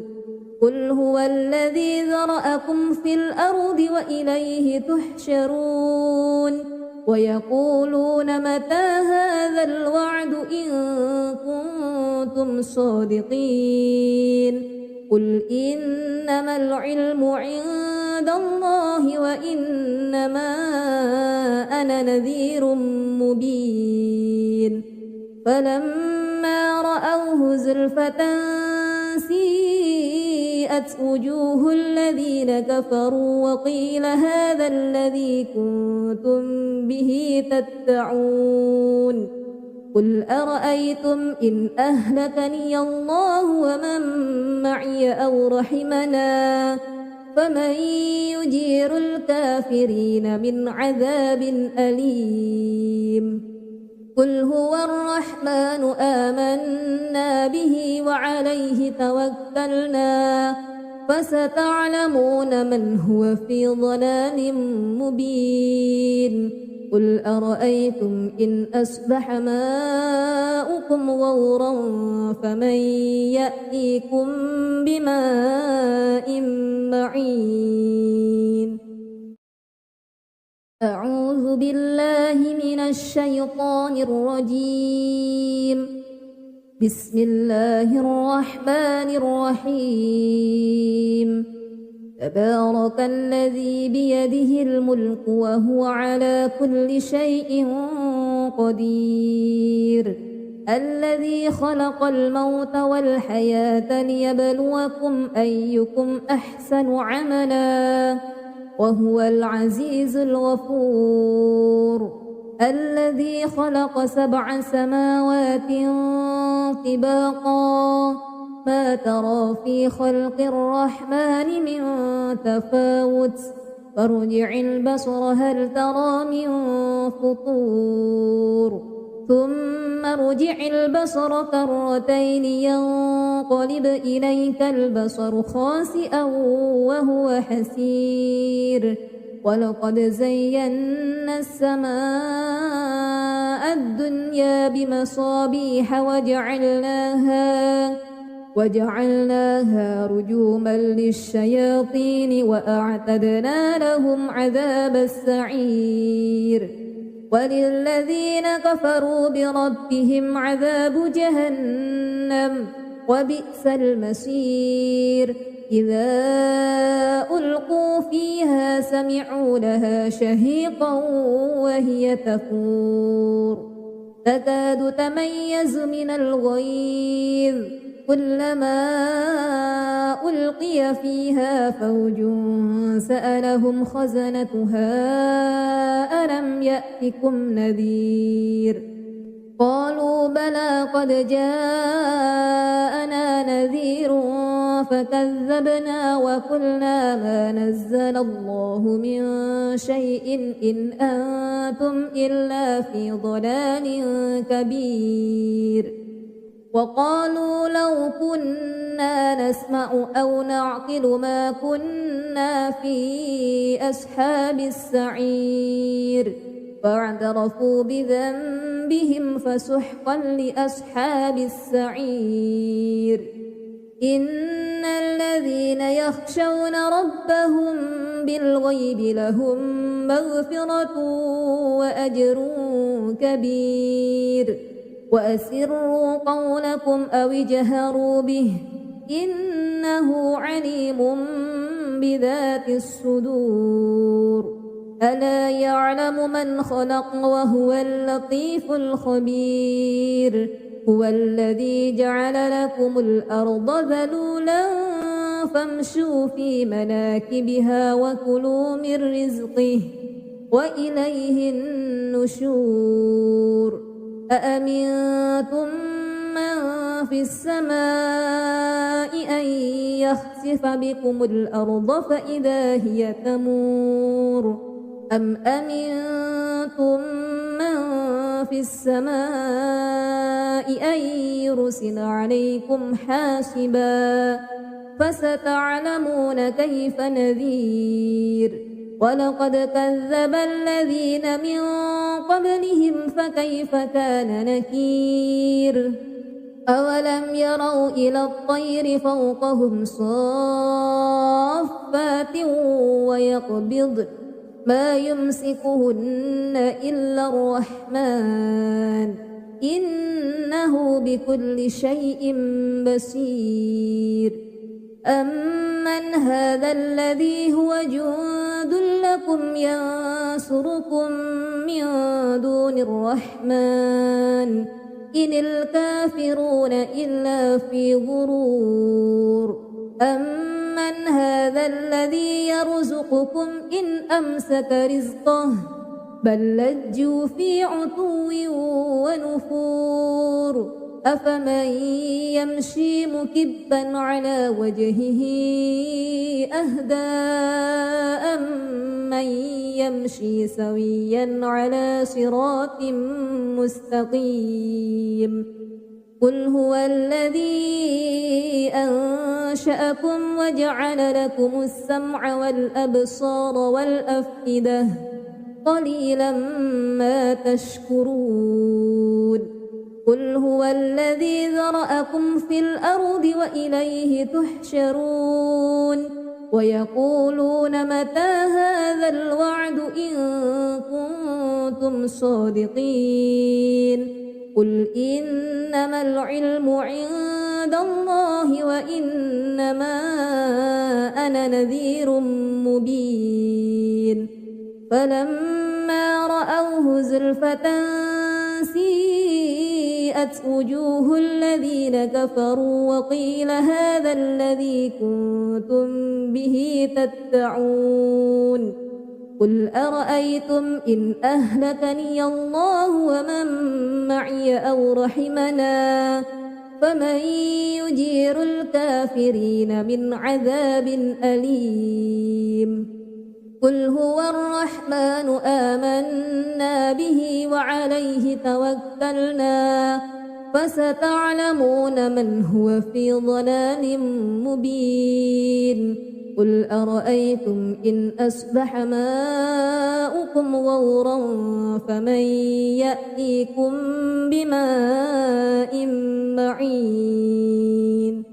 Speaker 1: قل هو الذي ذرأكم في الأرض وإليه تحشرون ويقولون متى هذا الوعد إن كنتم صادقين قل إنما العلم عند الله وإنما أنا نذير مبين فلما رأوه زلفة سيئت وجوه الذين كفروا وقيل هذا الذي كنتم به تدعون قل أرأيتم إن أهلكني الله ومن معي أو رحمنا فمن يجير الكافرين من عذاب أليم قل هو الرحمن آمنا به وعليه توكلنا فستعلمون من هو في ضلال مبين قل أرأيتم إن أصبح ماؤكم غورا فمن يأتيكم بماء معين أعوذ بالله من الشيطان الرجيم بسم الله الرحمن الرحيم تبارك الذي بيده الملك وهو على كل شيء قدير الذي خلق الموت والحياة ليبلوكم أيكم أحسن عملا وهو العزيز الغفور الذي خلق 7 سماوات طباقا ما ترى في خلق الرحمن من تفاوت فارجع البصر هل ترى من فطور ثم ارجع البصر كرتين ينقلب إليك البصر خاسئا وهو حسير ولقد زينا السماء الدنيا بمصابيح وجعلناها رجوما للشياطين وأعتدنا لهم عذاب السعير وللذين كفروا بربهم عذاب جهنم وبئس المصير إذا ألقوا فيها سمعوا لها شهيقا وهي تفور تكاد تميز من الغيظ كلما ألقي فيها فوج سألهم خزنتها ألم يأتكم نذير قالوا بلى قد جاءنا نذير فكذبنا وقلنا ما نزل الله من شيء إن أنتم إلا في ضلال كبير وقالوا لو كنا نسمع أو نعقل ما كنا في أصحاب السعير فاعترفوا بذنبهم فسحقا لأصحاب السعير إن الذين يخشون ربهم بالغيب لهم مغفرة وأجر كبير وأسروا قولكم أو اجهروا به إنه عليم بذات الصدور ألا يعلم من خلق وهو اللطيف الخبير هو الذي جعل لكم الأرض ذلولا فامشوا في مناكبها وكلوا من رزقه وإليه النشور أأمنتم من في السماء أن يخسف بكم الأرض فإذا هي تمور أم أمنتم من في السماء أن يرسل عليكم حاسبا فستعلمون كيف نذير ولقد كذب الذين من قبلهم فكيف كان نكير أولم يروا إلى الطير فوقهم صافات ويقبض ما يمسكهن إلا الرحمن إنه بكل شيء بصير أمن هذا الذي هو جند لكم ينصركم من دون الرحمن إن الكافرون إلا في غرور أمن هذا الذي يرزقكم إن أمسك رزقه بل لجوا في عتو ونفور أفمن يمشي مكبا على وجهه أهدى أمن يمشي سويا على صراط مستقيم قل هو الذي أنشأكم وجعل لكم السمع والأبصار والأفئدة قليلا ما تشكرون قل هو الذي ذرأكم في الأرض وإليه تحشرون ويقولون متى هذا الوعد إن كنتم صادقين قل إنما العلم عند الله وإنما أنا نذير مبين فلما رأوه زلفة سيئت وجوه الذين كفروا وقيل هذا الذي كنتم به تدعون قل أرأيتم إن أهلكني الله ومن معي أو رحمنا فمن يجير الكافرين من عذاب أليم قل هو الرحمن آمنا به وعليه توكلنا فستعلمون من هو في ضلال مبين قل أرأيتم إن أصبح ماؤكم غورا فمن يأتيكم بماء معين